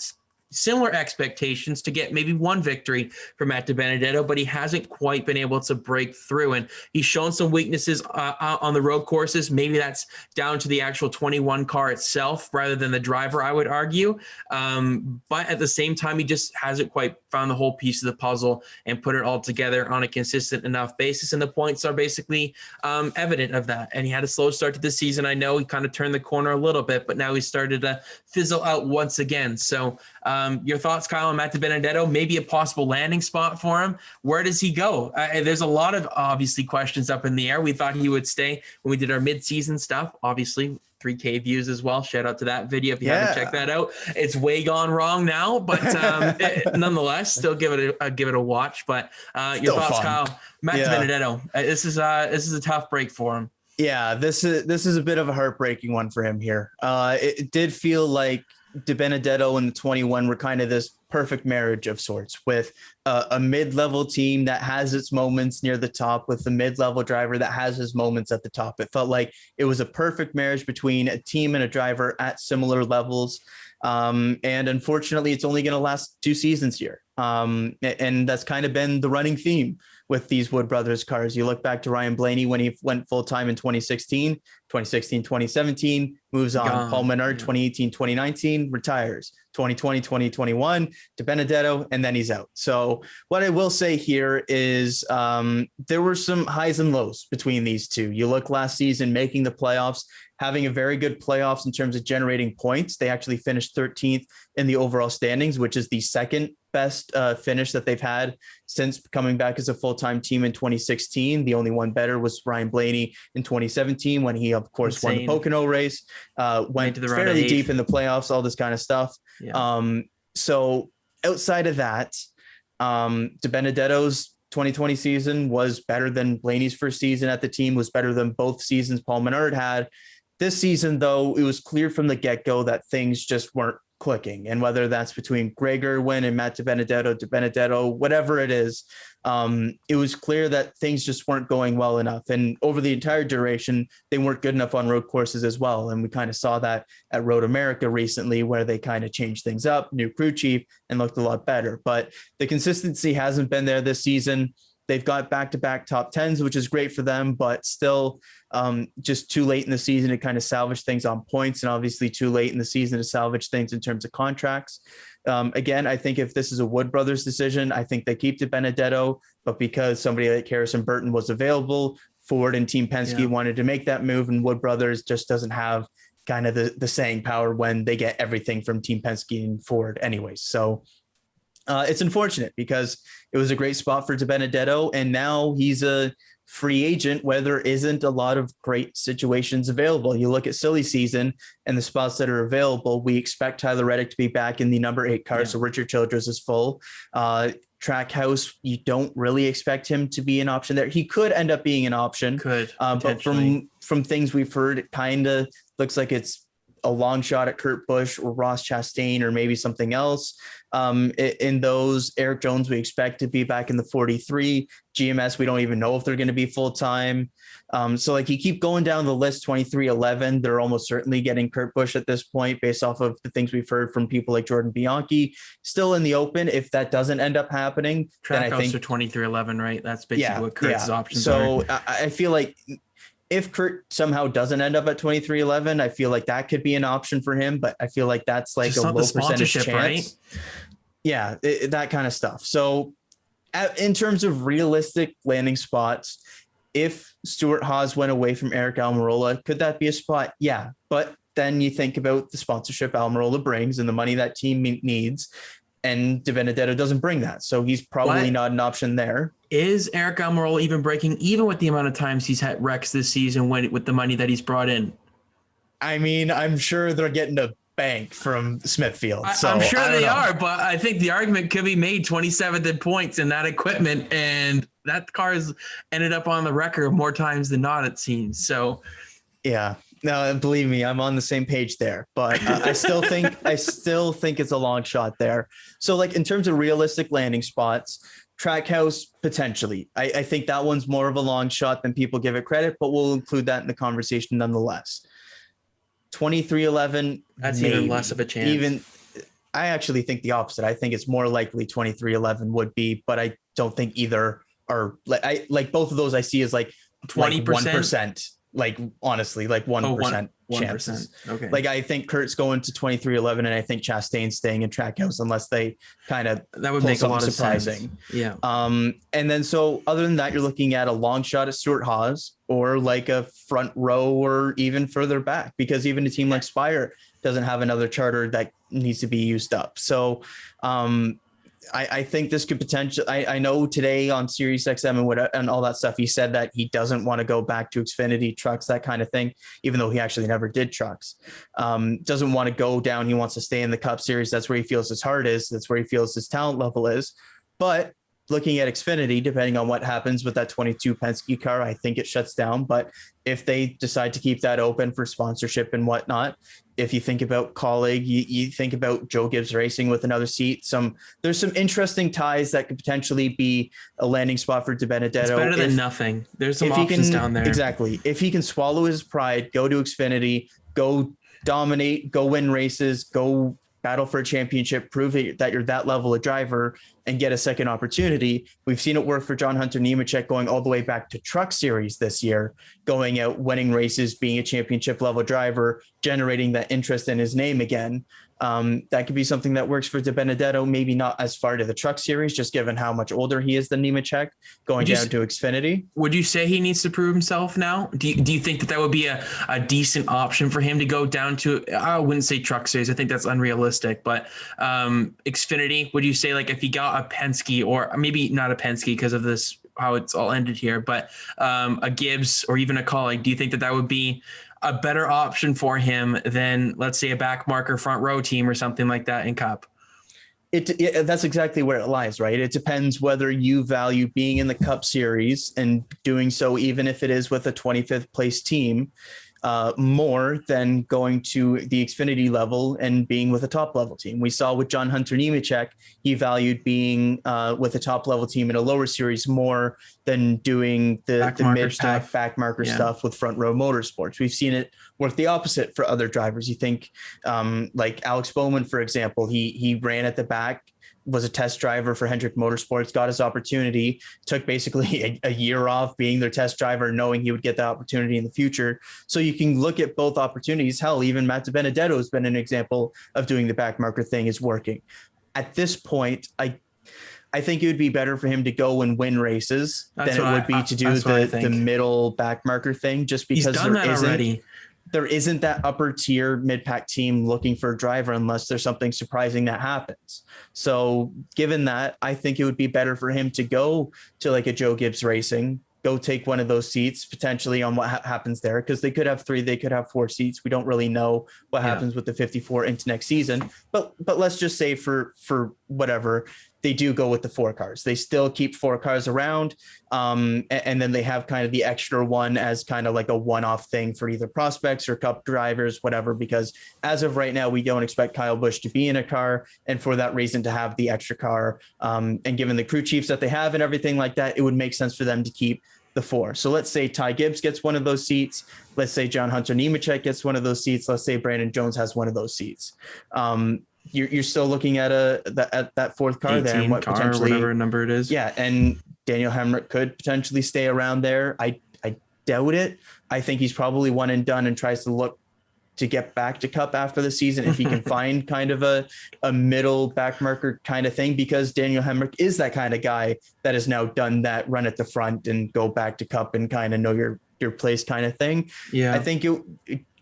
Speaker 1: similar expectations to get maybe one victory for Matt Benedetto, but he hasn't quite been able to break through. And he's shown some weaknesses on the road courses. Maybe that's down to the actual 21 car itself rather than the driver, I would argue. But at the same time, he just hasn't quite found the whole piece of the puzzle and put it all together on a consistent enough basis. And the points are basically evident of that. And he had a slow start to the season. I know he kind of turned the corner a little bit, but now he started to fizzle out once again. So your thoughts, Kyle, on Matt Benedetto, maybe a possible landing spot for him. Where does he go? There's a lot of obviously questions up in the air. We thought he would stay when we did our mid-season stuff. Obviously, 3K views as well. Shout out to that video if you haven't checked that out. It's way gone wrong now, but nonetheless, still give it a watch. But your thoughts, fun. Kyle, Matt Benedetto. This is a tough break for him.
Speaker 2: Yeah, this is a bit of a heartbreaking one for him here. It did feel like Benedetto and the 21 were kind of this perfect marriage of sorts, with a mid-level team that has its moments near the top, with the mid-level driver that has his moments at the top. It felt like it was a perfect marriage between a team and a driver at similar levels. And unfortunately, it's only going to last 2 seasons here. And that's kind of been the running theme with these Wood Brothers cars. You look back to Ryan Blaney when he went full-time in 2016, 2017, moves on. Paul Menard, 2018, 2019, retires. 2020, 2021 to Benedetto, and then he's out. So what I will say here is there were some highs and lows between these two. You look last season, making the playoffs, having a very good playoffs in terms of generating points. They actually finished 13th in the overall standings, which is the second best finish that they've had since coming back as a full-time team in 2016. The only one better was Ryan Blaney in 2017 when he, of course, won the Pocono race, went to the fairly deep in the playoffs, all this kind of stuff. Yeah. So outside of that, Benedetto's 2020 season was better than Blaney's first season at the team, was better than both seasons Paul Menard had. This season, though, it was clear from the get-go that things just weren't clicking. And whether that's between Greg Irwin and Matt Benedetto, whatever it is, it was clear that things just weren't going well enough. And over the entire duration, they weren't good enough on road courses as well. And we kind of saw that at Road America recently, where they kind of changed things up, new crew chief, and looked a lot better. But the consistency hasn't been there this season. They've got back-to-back top 10s, which is great for them, but still just too late in the season to kind of salvage things on points, and obviously too late in the season to salvage things in terms of contracts. Again, I think if this is a Wood Brothers decision, I think they keep Benedetto, but because somebody like Harrison Burton was available, Ford and Team Penske wanted to make that move, and Wood Brothers just doesn't have kind of the saying power when they get everything from Team Penske and Ford anyways. So it's unfortunate because it was a great spot for Benedetto, and now he's a free agent where there isn't a lot of great situations available. You look at silly season and the spots that are available. We expect Tyler Reddick to be back in the number 8 car, so Richard Childress is full. Trackhouse, you don't really expect him to be an option there. He could end up being an option, but from things we've heard, it kind of looks like it's a long shot at Kurt Busch or Ross Chastain or maybe something else. In those, Eric Jones, we expect to be back in the 43. GMS, we don't even know if they're going to be full-time. So like you keep going down the list, 23-11, they're almost certainly getting Kurt Busch at this point based off of the things we've heard from people like Jordan Bianchi. Still in the open. If that doesn't end up happening, then I think
Speaker 1: 23-11, right? That's basically what Kurt's options
Speaker 2: are. So
Speaker 1: I
Speaker 2: feel like if Kurt somehow doesn't end up at 2311, I feel like that could be an option for him, but I feel like that's like
Speaker 1: Just
Speaker 2: a
Speaker 1: not the
Speaker 2: low percentage chance.
Speaker 1: sponsorship, right?
Speaker 2: Yeah, that kind of stuff. So in terms of realistic landing spots, if Stuart Haas went away from Eric Almirola, could that be a spot? Yeah, but then you think about the sponsorship Almirola brings and the money that team needs, and Benedetto doesn't bring that. So he's probably not an option there.
Speaker 1: Is Eric Almirola even breaking even with the amount of times he's had wrecks this season with the money that he's brought in?
Speaker 2: I mean, I'm sure they're getting a bank from Smithfield. So
Speaker 1: I'm sure they are, but I think the argument could be made 27th in points in that equipment, and that car has ended up on the record more times than not, it seems. So
Speaker 2: yeah. No, believe me, I'm on the same page there, but I still think it's a long shot there. So like in terms of realistic landing spots, Trackhouse potentially. I think that one's more of a long shot than people give it credit, but we'll include that in the conversation nonetheless. 2311.
Speaker 1: That's maybe even less of a chance.
Speaker 2: I actually think the opposite. I think it's more likely 2311 would be, but I don't think either are like both of those I see as like
Speaker 1: 20%.
Speaker 2: 1%. Like honestly, like 1% chances.
Speaker 1: Okay.
Speaker 2: Like I think Kurt's going to 2311, and I think Chastain's staying in Trackhouse unless they kind of
Speaker 1: that would make a lot of surprising.
Speaker 2: Yeah. And then so other than that, you're looking at a long shot at Stuart Haas or like a front row or even further back, because even a team like Spire doesn't have another charter that needs to be used up. So I think this could potentially, I know today on Sirius XM and all that stuff, he said that he doesn't want to go back to Xfinity trucks, that kind of thing, even though he actually never did trucks. Doesn't want to go down. He wants to stay in the Cup Series. That's where he feels his heart is. That's where he feels his talent level is. But looking at Xfinity, depending on what happens with that 22 Penske car, I think it shuts down. But if they decide to keep that open for sponsorship and whatnot, if you think about Colleague, you think about Joe Gibbs Racing with another seat. There's some interesting ties that could potentially be a landing spot for Benedetto.
Speaker 1: It's better than nothing. There's some options down there.
Speaker 2: Exactly. If he can swallow his pride, go to Xfinity, go dominate, go win races, go battle for a championship, prove that you're that level of driver and get a second opportunity. We've seen it work for John Hunter Nemechek going all the way back to Truck Series this year, going out, winning races, being a championship level driver, generating that interest in his name again. That could be something that works for Benedetto, maybe not as far to the Truck Series, just given how much older he is than Nemechek, going down to Xfinity.
Speaker 1: Would you say he needs to prove himself now? Do you think that would be a decent option for him to go down to, I wouldn't say Truck Series, I think that's unrealistic, but Xfinity, would you say like if he got a Penske, or maybe not a Penske because of this, how it's all ended here, but a Gibbs or even a Colleague, do you think that would be a better option for him than, let's say, a back marker front row team or something like that in Cup?
Speaker 2: That's exactly where it lies, right? It depends whether you value being in the Cup Series and doing so, even if it is with a 25th place team, more than going to the Xfinity level and being with a top level team. We saw with John Hunter Nemechek, he valued being with a top level team in a lower series more than doing the mid-pack back marker stuff with Front Row Motorsports. We've seen it work the opposite for other drivers. You think like Alex Bowman, for example, he ran at the back, was a test driver for Hendrick Motorsports, got his opportunity, took basically a year off being their test driver, knowing he would get the opportunity in the future. So you can look at both opportunities. Hell, even Matt Benedetto has been an example of doing the back marker thing is working. At this point, I think it would be better for him to go and win races than it would be to do the middle back marker thing, just because there isn't that upper tier mid-pack team looking for a driver unless there's something surprising that happens. So given that, I think it would be better for him to go to like a Joe Gibbs Racing, go take one of those seats potentially on what happens there, because they could have 3, they could have 4 seats. We don't really know what happens with the 54 into next season, but let's just say for whatever, they do go with the 4 cars. They still keep 4 cars around. And then they have kind of the extra one as kind of like a one-off thing for either prospects or Cup drivers, whatever, because as of right now, we don't expect Kyle Busch to be in a car. And for that reason, to have the extra car and given the crew chiefs that they have and everything like that, it would make sense for them to keep the 4. So let's say Ty Gibbs gets one of those seats. Let's say John Hunter Nemechek gets one of those seats. Let's say Brandon Jones has one of those seats. You're still looking at that 4th car there, and what
Speaker 1: car,
Speaker 2: potentially,
Speaker 1: whatever number it is.
Speaker 2: Yeah, and Daniel Hemrick could potentially stay around there. I doubt it, I think he's probably one and done and tries to look to get back to Cup after the season if he can find kind of a middle backmarker kind of thing, because Daniel Hemrick is that kind of guy that has now done that run at the front and go back to Cup and kind of know your place kind of thing.
Speaker 1: Yeah.
Speaker 2: I think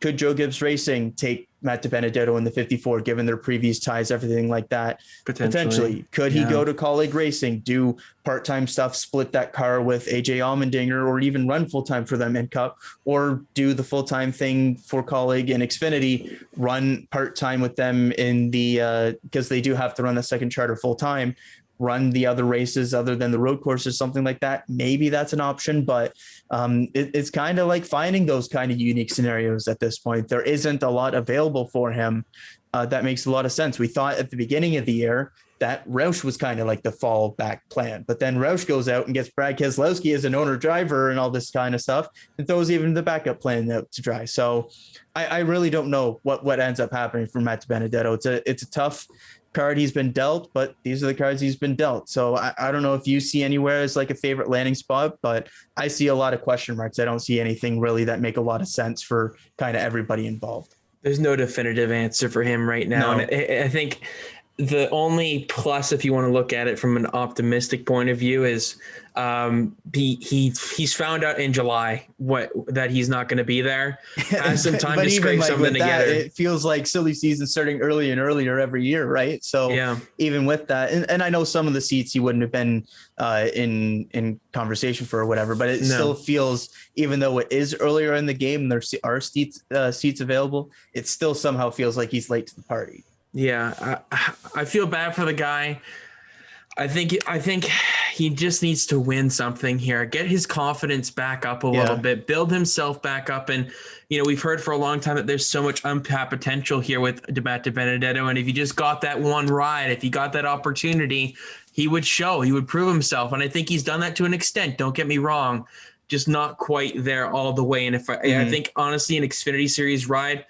Speaker 2: could Joe Gibbs Racing take Matt Benedetto in the 54, given their previous ties, everything like that? Potentially. Could he go to Colleague Racing, do part-time stuff, split that car with AJ Allmendinger, or even run full-time for them in Cup, or do the full-time thing for Colleague in Xfinity, run part-time with them in the, because they do have to run the second charter full-time, run the other races other than the road courses, something like that. Maybe that's an option, but it's kind of like finding those kind of unique scenarios at this point. There isn't a lot available for him. That makes a lot of sense. We thought at the beginning of the year that Roush was kind of like the fallback plan, but then Roush goes out and gets Brad Keselowski as an owner driver and all this kind of stuff, and throws even the backup plan out to dry. So I really don't know what ends up happening for Matt Benedetto. It's a tough card he's been dealt, but these are the cards he's been dealt. So I don't know if you see anywhere as like a favorite landing spot, but I see a lot of question marks. I don't see anything really that make a lot of sense for kind of everybody involved.
Speaker 1: There's no definitive answer for him right now. No. And I think the only plus, if you want to look at it from an optimistic point of view, is he's found out in July that he's not going to be there. Has some time to scrape something together.
Speaker 2: It feels like silly season starting early and earlier every year, right? So even with that, and I know some of the seats he wouldn't have been in conversation for or whatever, but it still feels, even though it is earlier in the game and there are seats available, it still somehow feels like he's late to the party.
Speaker 1: Yeah, I feel bad for the guy. I think he just needs to win something here, get his confidence back up a little bit, build himself back up. And, we've heard for a long time that there's so much untapped potential here with Matt Benedetto. And if he just got that one ride, if he got that opportunity, he would prove himself. And I think he's done that to an extent. Don't get me wrong, just not quite there all the way. And I think honestly, an Xfinity Series ride,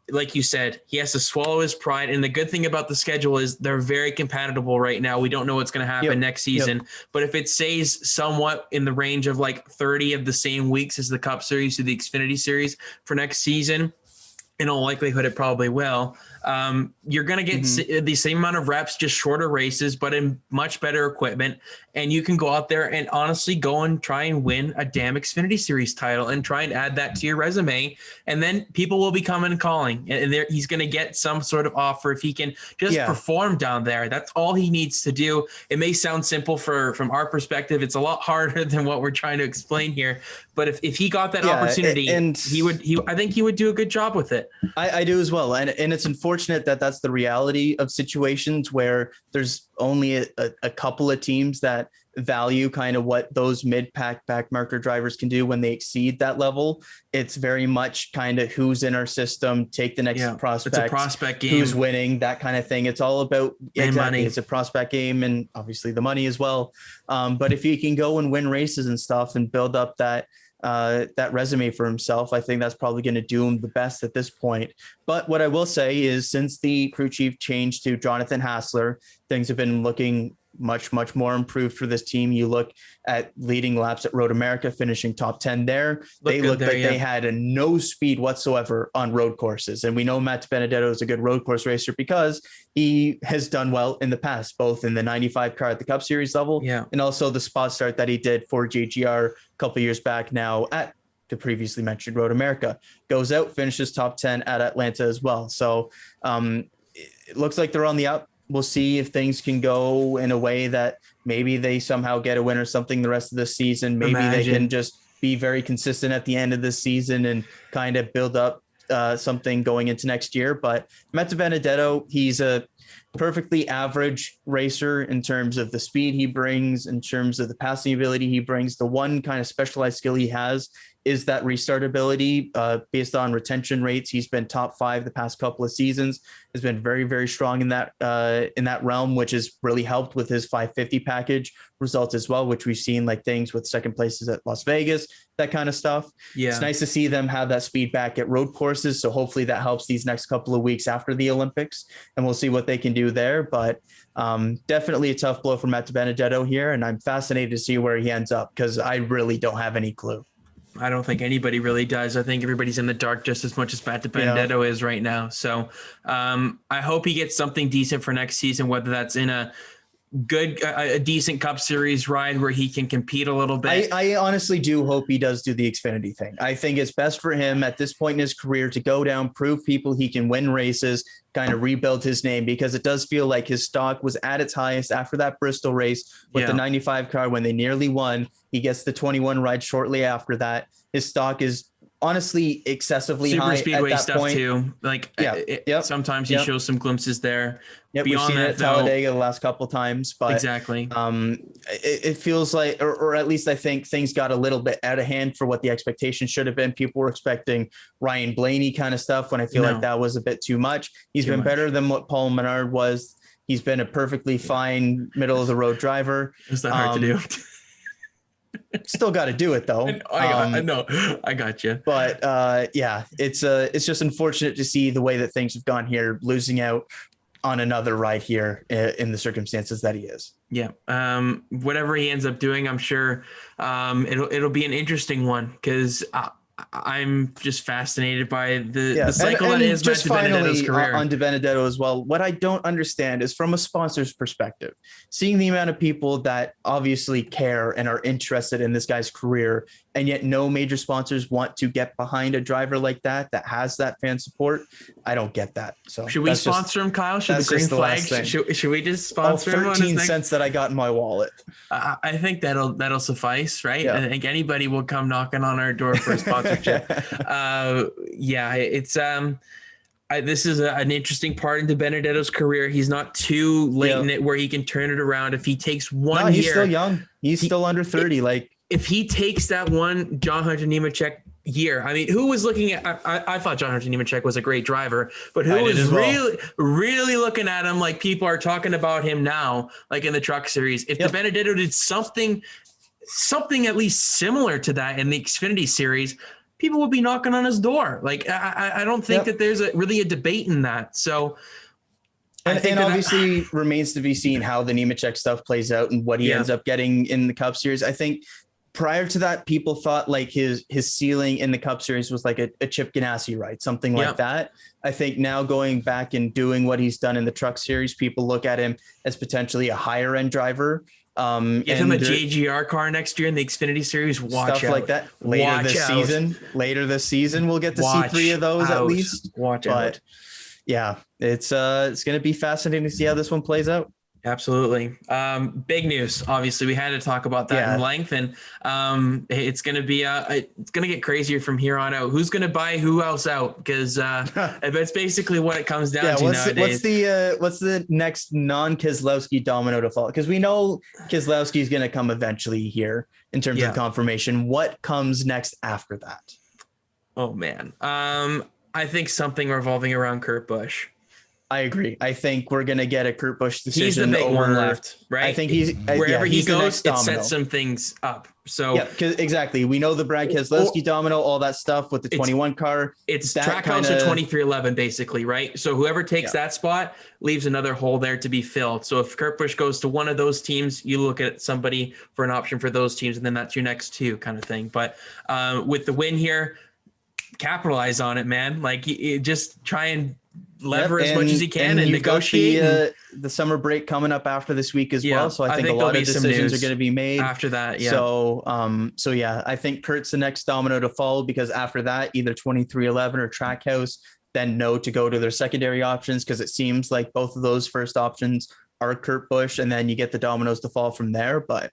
Speaker 1: like you said, he has to swallow his pride. And the good thing about the schedule is they're very compatible right now. We don't know what's going to happen next season. But if it stays somewhat in the range of like 30 of the same weeks as the Cup Series to the Xfinity Series for next season, in all likelihood, it probably will. You're going to get the same amount of reps, just shorter races, but in much better equipment. And you can go out there and honestly go and try and win a damn Xfinity Series title and try and add that to your resume. And then people will be coming and calling, and he's going to get some sort of offer if he can just perform down there. That's all he needs to do. It may sound simple from our perspective. It's a lot harder than what we're trying to explain here. But if he got that opportunity, I think he would do a good job with it.
Speaker 2: I do as well. And it's unfortunate that that's the reality of situations where there's only a couple of teams that value kind of what those mid-pack backmarker drivers can do when they exceed that level. It's very much kind of who's in our system, take the next prospect.
Speaker 1: It's a prospect game.
Speaker 2: Who's winning, that kind of thing. It's all about money. It's a prospect game and obviously the money as well. But if he can go and win races and stuff and build up that resume for himself, I think that's probably going to do him the best at this point. But what I will say is, since the crew chief changed to Jonathan Hassler, things have been looking much more improved for this team. You look at leading laps at Road America, finishing top 10 there. They looked like they had no speed whatsoever on road courses. And we know Matt Benedetto is a good road course racer because he has done well in the past, both in the 95 car at the Cup Series level and also the spot start that he did for JGR a couple years back now at the previously mentioned Road America. Goes out, finishes top 10 at Atlanta as well. So it looks like they're on the up. We'll see if things can go in a way that maybe they somehow get a win or something the rest of the season. Maybe they can just be very consistent at the end of the season and kind of build up something going into next year. But Matt Benedetto, he's a perfectly average racer in terms of the speed he brings, in terms of the passing ability he brings. The one kind of specialized skill he has is that restart ability. Based on retention rates, he's been top 5 the past couple of seasons, has been very, very strong in that realm, which has really helped with his 550 package results as well, which we've seen like things with second places at Las Vegas, that kind of stuff. It's nice to see them have that speed back at road courses. So hopefully that helps these next couple of weeks after the Olympics, and we'll see what they can do there. But definitely a tough blow for Matt Benedetto here. And I'm fascinated to see where he ends up, because I really don't have any clue.
Speaker 1: I don't think anybody really does. I think everybody's in the dark just as much as Benedetto is right now. So I hope he gets something decent for next season, whether that's in a decent Cup Series ride where he can compete a little bit.
Speaker 2: I honestly do hope he does do the Xfinity thing. I think it's best for him at this point in his career to go down, prove people he can win races, kind of rebuild his name, because it does feel like his stock was at its highest after that Bristol race with the 95 car when they nearly won. He gets the 21 ride shortly after that. His stock is honestly excessively
Speaker 1: Super
Speaker 2: high
Speaker 1: Speedway
Speaker 2: at that
Speaker 1: stuff
Speaker 2: point.
Speaker 1: Too. Like sometimes he shows some glimpses there.
Speaker 2: Yep, we've seen it at Talladega the last couple times, but
Speaker 1: exactly.
Speaker 2: It feels like, or at least I think things got a little bit out of hand for what the expectation should have been. People were expecting Ryan Blaney kind of stuff when I feel like that was a bit too much. He's been better than what Paul Menard was. He's been a perfectly fine middle of the road driver.
Speaker 1: Is that hard to do?
Speaker 2: Still got to do it though.
Speaker 1: I know. I got you.
Speaker 2: But it's just unfortunate to see the way that things have gone here, losing out on another ride here in the circumstances that he is.
Speaker 1: Yeah. Whatever he ends up doing, I'm sure it'll be an interesting one, because I'm just fascinated by the cycle that is
Speaker 2: just
Speaker 1: Benedetto's career.
Speaker 2: On to Benedetto as well. What I don't understand is, from a sponsor's perspective, seeing the amount of people that obviously care and are interested in this guy's career, and yet no major sponsors want to get behind a driver like that has that fan support. I don't get that. So
Speaker 1: should we sponsor him, Kyle? Should the green flag? Should we just sponsor him?
Speaker 2: 13 cents that I got in my wallet.
Speaker 1: I think that'll suffice, right? Yeah. I think anybody will come knocking on our door for a sponsorship. It's this is an interesting part into Benedetto's career. He's not too late in it where he can turn it around. If he takes one year,
Speaker 2: he's still young. He's still under 30.
Speaker 1: If he takes that one John Hunter Nemechek year, I mean, who was looking at? I thought John Hunter Nemechek was a great driver, but who was really looking at him like people are talking about him now, like in the Truck Series? If the Benedetto did something at least similar to that in the Xfinity Series, people would be knocking on his door. Like I don't think that there's really a debate in that. So.
Speaker 2: And obviously remains to be seen how the Nemechek stuff plays out and what he ends up getting in the Cup Series. I think prior to that, people thought like his ceiling in the Cup Series was like a Chip Ganassi ride, something like that. I think now going back and doing what he's done in the Truck Series, people look at him as potentially a higher end driver.
Speaker 1: Give him a JGR car next year in the Xfinity Series. Watch
Speaker 2: stuff
Speaker 1: out.
Speaker 2: like that. Later this season, we'll get to see 3 of those at least.
Speaker 1: Watch out.
Speaker 2: Yeah, it's going to be fascinating to see how this one plays out.
Speaker 1: Absolutely. Big news. Obviously, we had to talk about that in length, and it's going to be it's going to get crazier from here on out. Who's going to buy who else out? Because that's basically what it comes down to nowadays.
Speaker 2: What's the next non-Keselowski domino to fall? Because we know Keselowski is going to come eventually here in terms of confirmation. What comes next after that?
Speaker 1: Oh man. I think something revolving around Kurt Busch.
Speaker 2: I agree. I think we're going to get a Kurt Busch decision.
Speaker 1: He's the big one left, right?
Speaker 2: I think he's
Speaker 1: wherever he goes, it
Speaker 2: domino.
Speaker 1: sets some things up. So
Speaker 2: exactly. We know the Brad Keselowski domino, all that stuff with the 21 car.
Speaker 1: It's Trackhouse or 2311, basically, right? So whoever takes that spot leaves another hole there to be filled. So if Kurt Busch goes to one of those teams, you look at somebody for an option for those teams, and then that's your next 2 kind of thing. But with the win here, capitalize on it, man. Like just try and lever as much as you can and negotiate.
Speaker 2: The summer break coming up after this week as well. So I think a lot of decisions are going to be made
Speaker 1: after that. Yeah.
Speaker 2: So I think Kurt's the next domino to fall, because after that, either 2311 or Trackhouse then know to go to their secondary options, because it seems like both of those first options are Kurt Busch, and then you get the dominoes to fall from there. But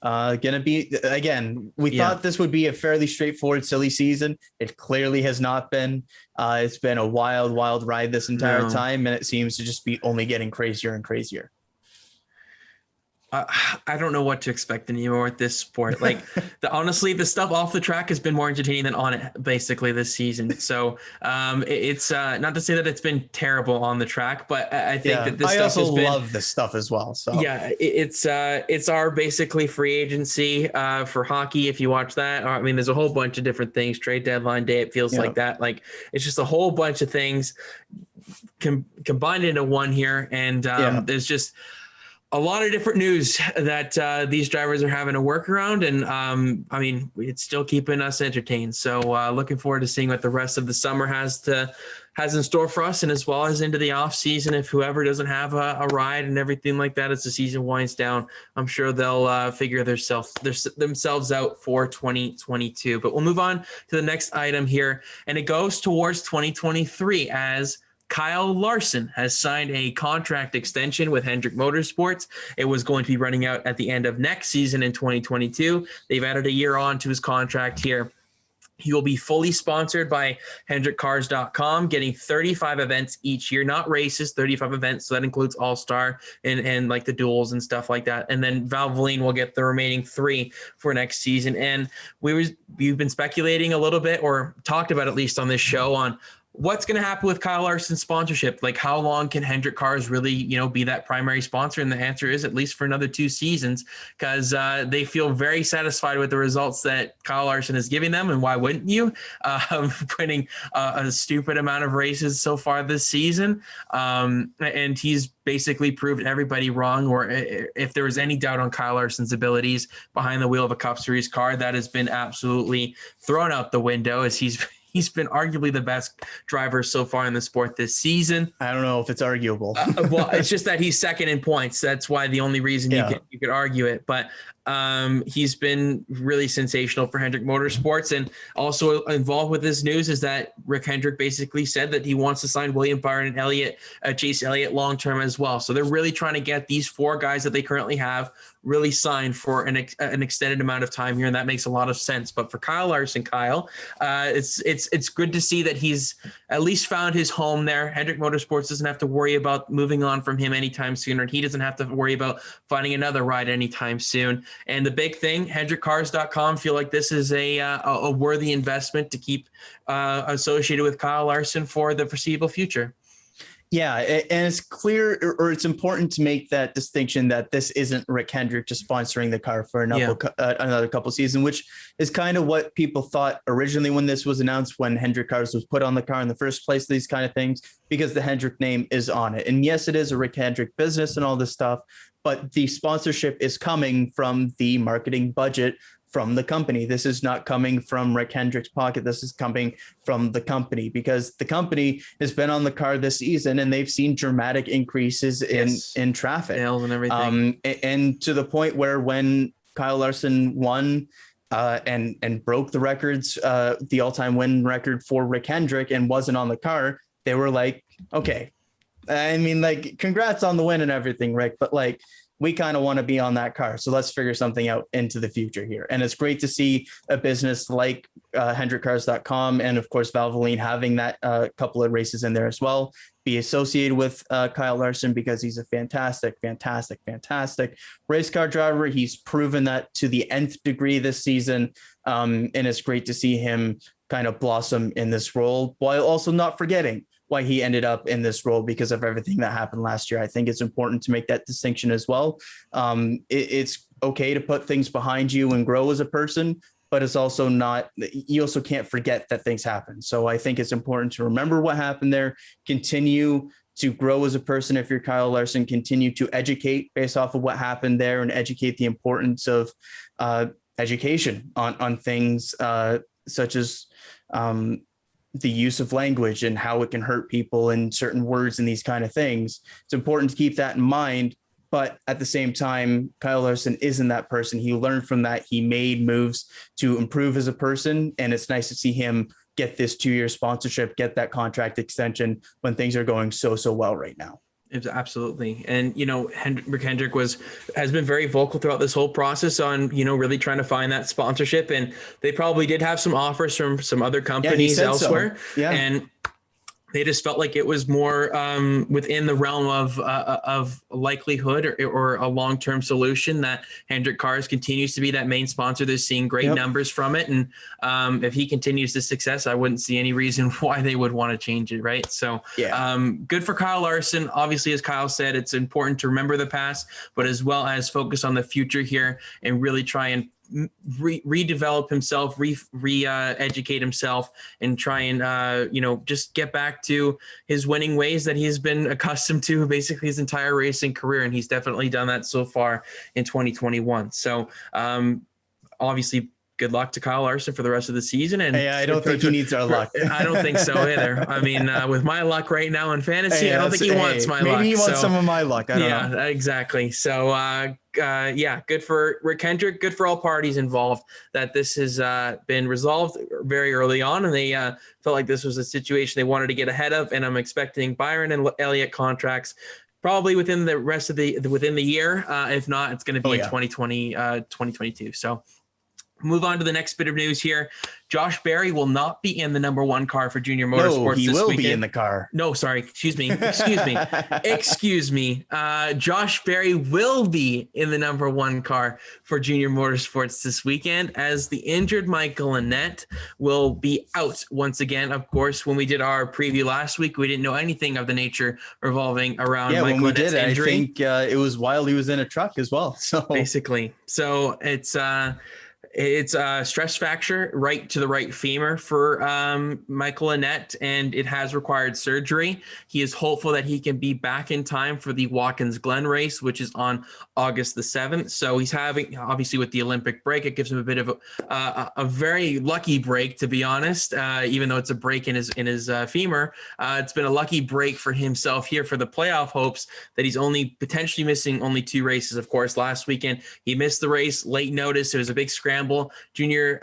Speaker 2: gonna be, again, we thought this would be a fairly straightforward, silly season. It clearly has not been. It's been a wild ride this entire time, and it seems to just be only getting crazier and crazier.
Speaker 1: I don't know what to expect anymore with this sport. Like honestly, the stuff off the track has been more entertaining than on it basically this season. So it's not to say that it's been terrible on the track, but I think that this stuff has been. I also
Speaker 2: love this stuff as well. So
Speaker 1: it's our basically free agency for hockey. If you watch that, I mean, there's a whole bunch of different things. Trade deadline day, it feels like that. Like it's just a whole bunch of things combined into one here, and there's just a lot of different news that these drivers are having to work around. And I mean, it's still keeping us entertained. So looking forward to seeing what the rest of the summer has in store for us, and as well as into the off season. If whoever doesn't have a ride and everything like that as the season winds down, I'm sure they'll figure themselves out for 2022. But we'll move on to the next item here, and it goes towards 2023 as Kyle Larson has signed a contract extension with Hendrick Motorsports. It was going to be running out at the end of next season in 2022. They've added a year on to his contract here. He will be fully sponsored by HendrickCars.com, getting 35 events each year, not races, 35 events. So that includes All-Star and like the duels and stuff like that. And then Valvoline will get the remaining 3 for next season. And we've been speculating a little bit, or talked about at least on this show, on what's going to happen with Kyle Larson's sponsorship. Like, how long can Hendrick Cars really, be that primary sponsor? And the answer is at least for another 2 seasons, because they feel very satisfied with the results that Kyle Larson is giving them. And why wouldn't you? Winning a stupid amount of races so far this season. And he's basically proved everybody wrong, or if there was any doubt on Kyle Larson's abilities behind the wheel of a Cup Series car, that has been absolutely thrown out the window, as he's been arguably the best driver so far in the sport this season.
Speaker 2: I don't know if it's arguable.
Speaker 1: Well, it's just that he's second in points. That's why the only reason you could argue it. But he's been really sensational for Hendrick Motorsports. And also involved with this news is that Rick Hendrick basically said that he wants to sign William Byron and Chase Elliott long-term as well. So they're really trying to get these 4 guys that they currently have really signed for an extended amount of time here. And that makes a lot of sense. But for Kyle Larson, it's good to see that he's at least found his home there. Hendrick Motorsports doesn't have to worry about moving on from him anytime soon, and he doesn't have to worry about finding another ride anytime soon. And the big thing, HendrickCars.com feel like this is a worthy investment to keep associated with Kyle Larson for the foreseeable future.
Speaker 2: Yeah, and it's clear, or it's important to make that distinction that this isn't Rick Hendrick just sponsoring the car for another couple seasons, which is kind of what people thought originally when this was announced, when Hendrick Cars was put on the car in the first place, these kind of things, because the Hendrick name is on it. And yes, it is a Rick Hendrick business and all this stuff, but the sponsorship is coming from the marketing budget from the company. This is not coming from Rick Hendrick's pocket. This is coming from the company, because the company has been on the car this season and they've seen dramatic increases in traffic,
Speaker 1: sales and everything.
Speaker 2: And to the point where when Kyle Larson won and broke the records, the all-time win record for Rick Hendrick, and wasn't on the car, they were like, okay, I mean, like, congrats on the win and everything, Rick, but like, we kind of want to be on that car. So let's figure something out into the future here. And it's great to see a business like HendrickCars.com and, of course, Valvoline having that couple of races in there as well, be associated with Kyle Larson, because he's a fantastic race car driver. He's proven that to the nth degree this season. And it's great to see him kind of blossom in this role, while also not forgetting why he ended up in this role because of everything that happened last year. I think it's important to make that distinction as well. It's okay to put things behind you and grow as a person, but it's also not, you also can't forget that things happen. So I think it's important to remember what happened there, continue to grow as a person. If you're Kyle Larson, continue to educate based off of what happened there, and educate the importance of education on things such as the use of language and how it can hurt people and certain words and these kind of things. It's important to keep that in mind. But at the same time, Kyle Larson isn't that person. He learned from that. He made moves to improve as a person. And it's nice to see him get this 2-year sponsorship, get that contract extension when things are going so well right now.
Speaker 1: Absolutely. And, Rick Hendrick has been very vocal throughout this whole process on, really trying to find that sponsorship. And they probably did have some offers from some other companies elsewhere. So. Yeah. And they just felt like it was more within the realm of likelihood or a long-term solution that Hendrick Cars continues to be that main sponsor. They're seeing great numbers from it. And if he continues the success, I wouldn't see any reason why they would want to change it. Right. So good for Kyle Larson. Obviously, as Kyle said, it's important to remember the past, but as well as focus on the future here and really try and redevelop himself, educate himself, and try and just get back to his winning ways that he has been accustomed to basically his entire racing career, and he's definitely done that so far in 2021. So obviously, good luck to Kyle Larson for the rest of the season. And
Speaker 2: hey, I don't think he needs our luck.
Speaker 1: I don't think so either. I mean, with my luck right now in fantasy, I don't think he wants my luck.
Speaker 2: Maybe he wants some of my luck. I don't know.
Speaker 1: Yeah, exactly. So, good for Rick Hendrick. Good for all parties involved that this has been resolved very early on, and they felt like this was a situation they wanted to get ahead of. And I'm expecting Byron and Elliot contracts probably within the rest of the year. If not, it's going to be in 2020, 2022. So. Move on to the next bit of news here. Josh Berry will not be in the number one car for Junior Motorsports
Speaker 2: he
Speaker 1: this
Speaker 2: will
Speaker 1: weekend.
Speaker 2: be in the car.
Speaker 1: No, sorry. Excuse me. Excuse me. Josh Berry will be in the number one car for Junior Motorsports this weekend, as the injured Michael Annett will be out once again. Of course, when we did our preview last week, we didn't know anything of the nature revolving around Michael
Speaker 2: when we
Speaker 1: Annett's
Speaker 2: did,
Speaker 1: injury.
Speaker 2: I think it was while he was in a truck as well. So
Speaker 1: basically, so it's a stress fracture right to the right femur for Michael Annett, and it has required surgery. He is hopeful that he can be back in time for the Watkins Glen race, which is on August the 7th. So he's having, obviously with the Olympic break, it gives him a bit of a very lucky break, to be honest, even though it's a break in his femur. It's been a lucky break for himself here for the playoff hopes that he's only potentially missing only 2 races. Of course, last weekend he missed the race, late notice. It was a big scramble. Junior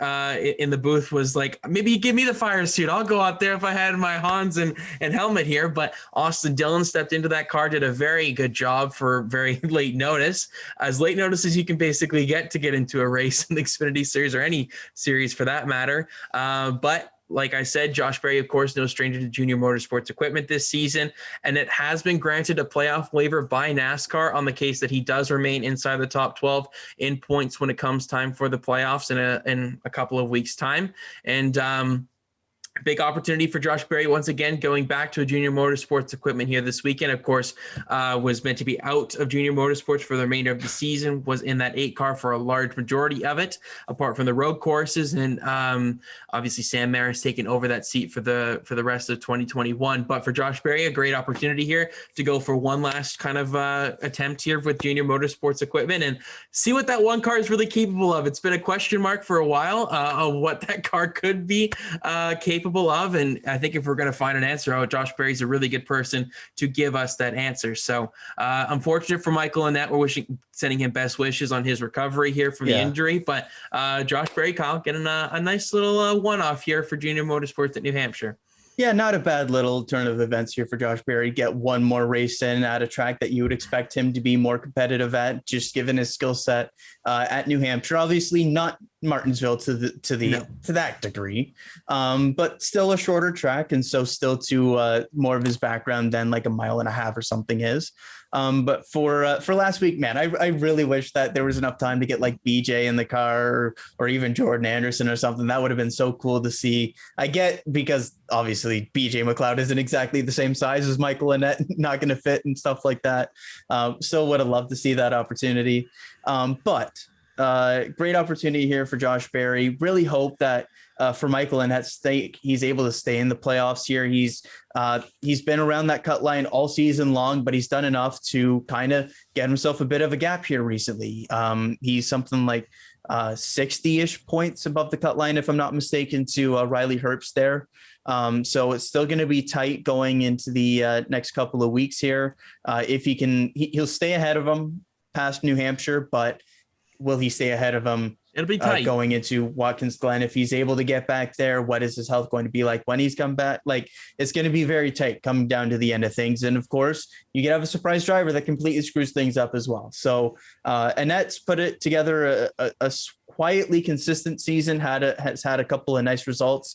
Speaker 1: in the booth was like, maybe you give me the fire suit. I'll go out there if I had my Hans and helmet here. But Austin Dillon stepped into that car, did a very good job for very late notice, as late notice as you can basically get to get into a race in the Xfinity Series or any series for that matter. But like I said, Josh Berry, of course, no stranger to Junior Motorsports equipment this season, and it has been granted a playoff waiver by NASCAR on the case that he does remain inside the top 12 in points when it comes time for the playoffs in a couple of weeks' time. And big opportunity for Josh Berry once again, going back to a Junior Motorsports equipment here this weekend. Of course, was meant to be out of Junior Motorsports for the remainder of the season, was in that 8 car for a large majority of it, apart from the road courses. And obviously Sam Maris taking over that seat for the rest of 2021. But for Josh Berry, a great opportunity here to go for one last kind of attempt here with Junior Motorsports equipment and see what that one car is really capable of. It's been a question mark for a while of what that car could be capable of, and I think if we're going to find an answer, Josh Berry's a really good person to give us that answer. So unfortunate for Michael Annett. We're sending him best wishes on his recovery here from the injury, but Josh Berry, Kyle, getting a nice little one-off here for Junior Motorsports at New Hampshire.
Speaker 2: Yeah, not a bad little turn of events here for Josh Berry. Get one more race in at a track that you would expect him to be more competitive at, just given his skill set at New Hampshire. Obviously, not Martinsville to that degree, but still a shorter track, and so still to more of his background than like a mile and a half or something is. But for last week, man, I really wish that there was enough time to get like BJ in the car or even Jordan Anderson or something. That would have been so cool to see. I get, because obviously BJ McLeod isn't exactly the same size as Michael Annett, not going to fit and stuff like that. So would have loved to see that opportunity. But great opportunity here for Josh Berry. Really hope that for Michael Annett's sake, he's able to stay in the playoffs here. He's been around that cut line all season long, but he's done enough to kind of get himself a bit of a gap here recently. He's something like 60-ish points above the cut line, if I'm not mistaken, to Riley Herbst there. So it's still going to be tight going into the next couple of weeks here. If he can, he'll stay ahead of him past New Hampshire, but will he stay ahead of him?
Speaker 1: It'll be tight
Speaker 2: going into Watkins Glen. If he's able to get back there, what is his health going to be like when he's come back? Like, it's going to be very tight coming down to the end of things. And of course, you can have a surprise driver that completely screws things up as well. So Annett's put it together a quietly consistent season, has had a couple of nice results,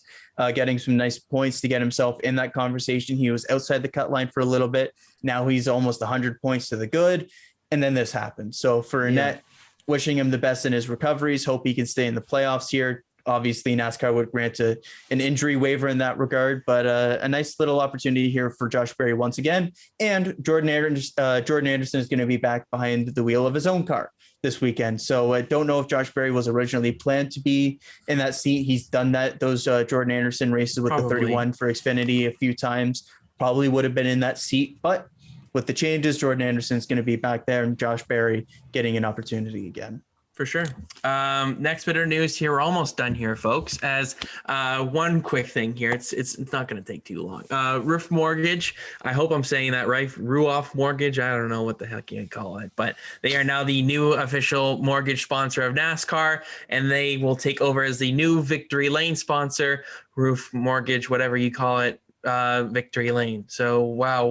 Speaker 2: getting some nice points to get himself in that conversation. He was outside the cut line for a little bit. Now he's almost 100 points to the good. And then this happened. So for Annett, wishing him the best in his recoveries, hope he can stay in the playoffs here. Obviously, NASCAR would grant an injury waiver in that regard, but a nice little opportunity here for Josh Berry once again. And Jordan Anderson is going to be back behind the wheel of his own car. this weekend. So I don't know if Josh Berry was originally planned to be in that seat. He's done those Jordan Anderson races with the 31 for Xfinity a few times. Probably would have been in that seat, but with the changes, Jordan Anderson's going to be back there and Josh Berry getting an opportunity again.
Speaker 1: For sure. Next bit of news here. We're almost done here, folks. As one quick thing here, it's not going to take too long. Roof Mortgage. I hope I'm saying that right. Ruoff Mortgage. I don't know what the heck you call it, but they are now the new official mortgage sponsor of NASCAR, and they will take over as the new Victory Lane sponsor. Roof Mortgage, whatever you call it. Victory Lane. So wow,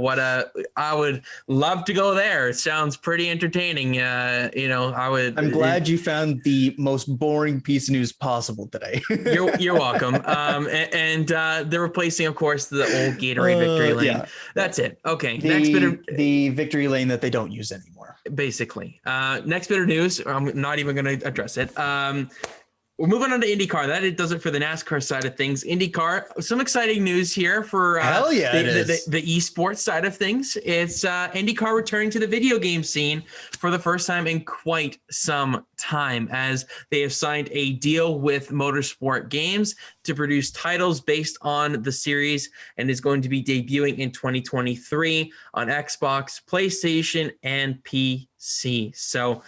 Speaker 1: I would love to go there. It sounds pretty entertaining. I'm
Speaker 2: glad you found the most boring piece of news possible today.
Speaker 1: You're welcome. And they're replacing, of course, the old Gatorade Victory Lane. Yeah. That's it. Okay. Next bit of
Speaker 2: the Victory Lane that they don't use anymore.
Speaker 1: Basically. Next bit of news. I'm not even going to address it. We're moving on to IndyCar. That does it for the NASCAR side of things. IndyCar, some exciting news here for the esports side of things. It's IndyCar returning to the video game scene for the first time in quite some time, as they have signed a deal with Motorsport Games to produce titles based on the series, and is going to be debuting in 2023 on Xbox, PlayStation, and PC. So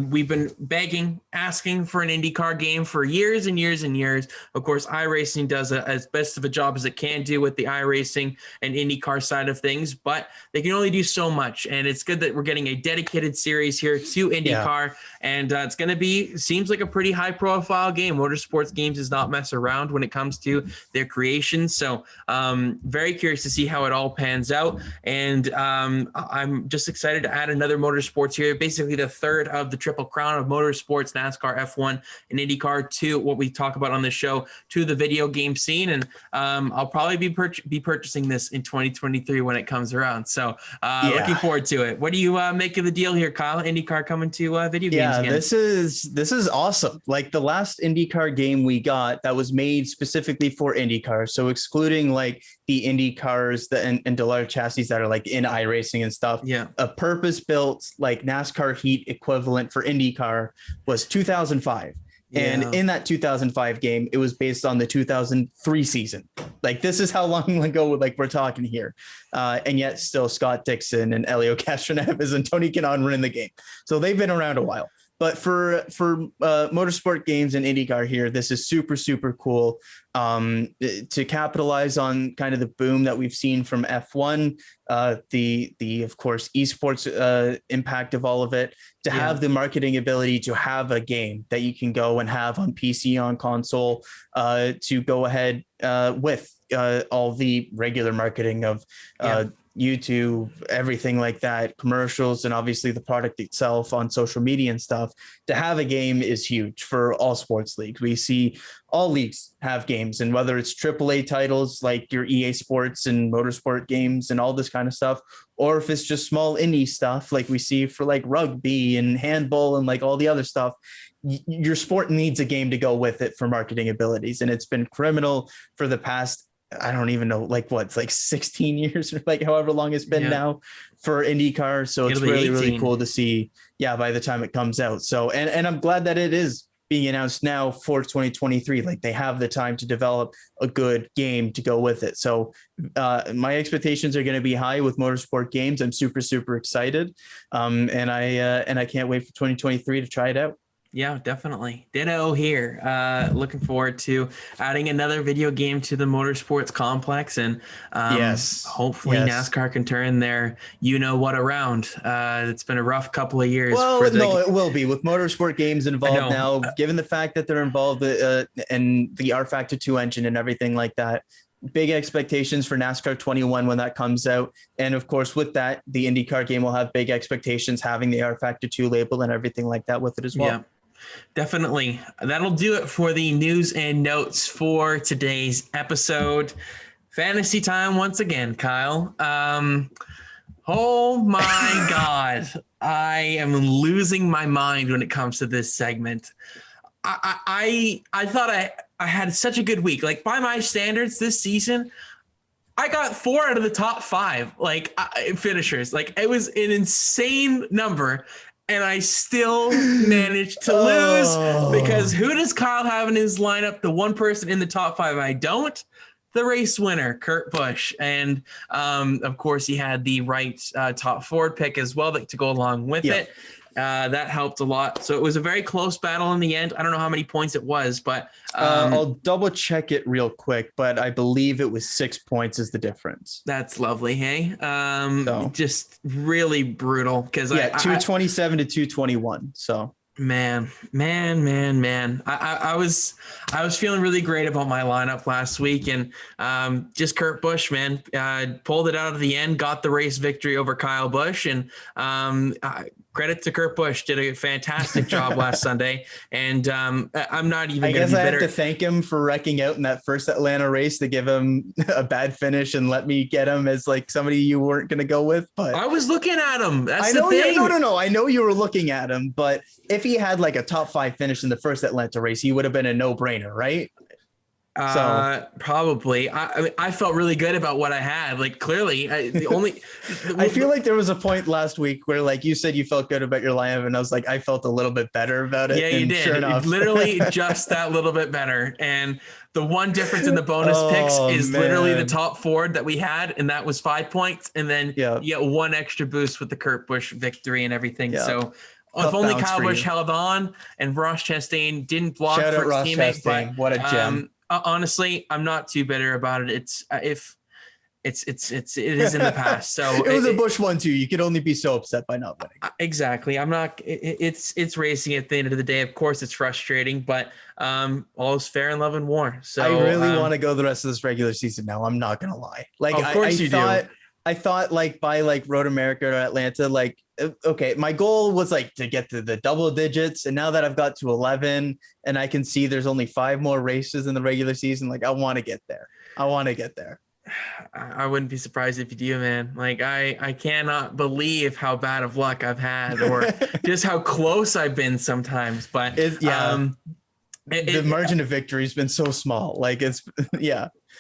Speaker 1: we've been asking for an IndyCar game for years and years and years. Of course, iRacing does as best of a job as it can do with the iRacing and IndyCar side of things, but they can only do so much. And it's good that we're getting a dedicated series here to IndyCar, and it's going to seems like a pretty high profile game. Motorsports Games does not mess around when it comes to their creations. So very curious to see how it all pans out. And I'm just excited to add another motorsport here, basically the third of the Triple Crown of motorsports, NASCAR, F1, and IndyCar, to what we talk about on the show, to the video game scene. And I'll probably be purchasing this in 2023 when it comes around. So looking forward to it. What do you make of the deal here, Kyle? IndyCar coming to video games again?
Speaker 2: This is awesome. Like the last IndyCar game we got that was made specifically for IndyCar, so excluding like the IndyCars and Delar chassis that are like in iRacing and stuff.
Speaker 1: Yeah,
Speaker 2: a purpose-built like NASCAR heat equivalent for IndyCar was 2005. Yeah. And in that 2005 game, it was based on the 2003 season. Like this is how long ago we're talking here. And yet still Scott Dixon and Elliot Castroneves and Tony Kanaan were in the game. So they've been around a while. But for Motorsport Games and IndyCar here, this is super, super cool to capitalize on kind of the boom that we've seen from F1, the of course, esports impact of all of it, to have the marketing ability to have a game that you can go and have on PC, on console, to go ahead with all the regular marketing of YouTube, everything like that, commercials, and obviously the product itself on social media and stuff. To have a game is huge for all sports leagues. We see all leagues have games, and whether it's AAA titles like your EA Sports and Motorsport Games and all this kind of stuff, or if it's just small indie stuff like we see for like rugby and handball and like all the other stuff, your sport needs a game to go with it for marketing abilities. And it's been criminal for the past, I don't even know, like what, it's like 16 years or like however long it's been now for IndyCar. So it's really, really cool to see, by the time it comes out. So, and I'm glad that it is being announced now for 2023. Like they have the time to develop a good game to go with it. So my expectations are going to be high with Motorsport Games. I'm super, super excited. And I can't wait for 2023 to try it out.
Speaker 1: Yeah, definitely. Ditto here. Looking forward to adding another video game to the motorsports complex, and hopefully NASCAR can turn their what around. It's been a rough couple of years.
Speaker 2: Well, it will be with Motorsport Games involved now, given the fact that they're involved in the R Factor 2 engine and everything like that. Big expectations for NASCAR 21 when that comes out. And of course, with that, the IndyCar game will have big expectations, having the R Factor 2 label and everything like that with it as well.
Speaker 1: Yeah. Definitely. That'll do it for the news and notes for today's episode. Fantasy time once again, Kyle. Oh my God. I am losing my mind when it comes to this segment. I thought I had such a good week. Like by my standards this season, I got 4 out of the top 5 finishers. Like it was an insane number. and I still managed to lose because who does Kyle have in his lineup? The one person in the top 5 I don't. The race winner, Kurt Busch. And of course, he had the right top Ford pick as well to go along with it. That helped a lot. So it was a very close battle in the end. I don't know how many points it was, but
Speaker 2: I'll double check it real quick, but I believe it was 6 points is the difference.
Speaker 1: That's lovely. Hey, just really brutal because
Speaker 2: 227 to 221. So
Speaker 1: man. I was feeling really great about my lineup last week, and just Kurt Busch, man, pulled it out at the end, got the race victory over Kyle Busch, and credit to Kurt Busch, did a fantastic job last Sunday. And I'm not even.
Speaker 2: I guess I have to thank him for wrecking out in that first Atlanta race to give him a bad finish and let me get him as like somebody you weren't going to go with. But
Speaker 1: I was looking at him. That's
Speaker 2: the
Speaker 1: thing.
Speaker 2: No. I know you were looking at him, but if he had like a top 5 finish in the first Atlanta race, he would have been a no-brainer, right?
Speaker 1: Probably. I mean, I felt really good about what I had. Like clearly, I
Speaker 2: feel like there was a point last week where, like you said, you felt good about your lineup, and I was like, I felt a little bit better about it.
Speaker 1: Yeah, you did.
Speaker 2: Sure enough.
Speaker 1: Literally just that little bit better. And the one difference in the bonus picks is literally the top Ford that we had, and that was 5 points. And then you get one extra boost with the Kurt Busch victory and everything. Yeah. So if only Kyle Busch held on and Ross Chastain didn't block
Speaker 2: for
Speaker 1: his teammate.
Speaker 2: But what a gem.
Speaker 1: Honestly, I'm not too bitter about it. It is in the past. So
Speaker 2: it was a Busch 1-2. You could only be so upset by not winning.
Speaker 1: Exactly. I'm not. It's racing at the end of the day. Of course, it's frustrating, but all is fair in love and war. So
Speaker 2: I really want to go the rest of this regular season now. I'm not gonna lie. Like,
Speaker 1: of course you do.
Speaker 2: I thought like by like Road America or Atlanta, like, okay, my goal was like to get to the double digits. And now that I've got to 11 and I can see there's only 5 more races in the regular season, like I want to get there.
Speaker 1: I wouldn't be surprised if you do, man. Like I cannot believe how bad of luck I've had or just how close I've been sometimes. But
Speaker 2: the margin of victory has been so small. Like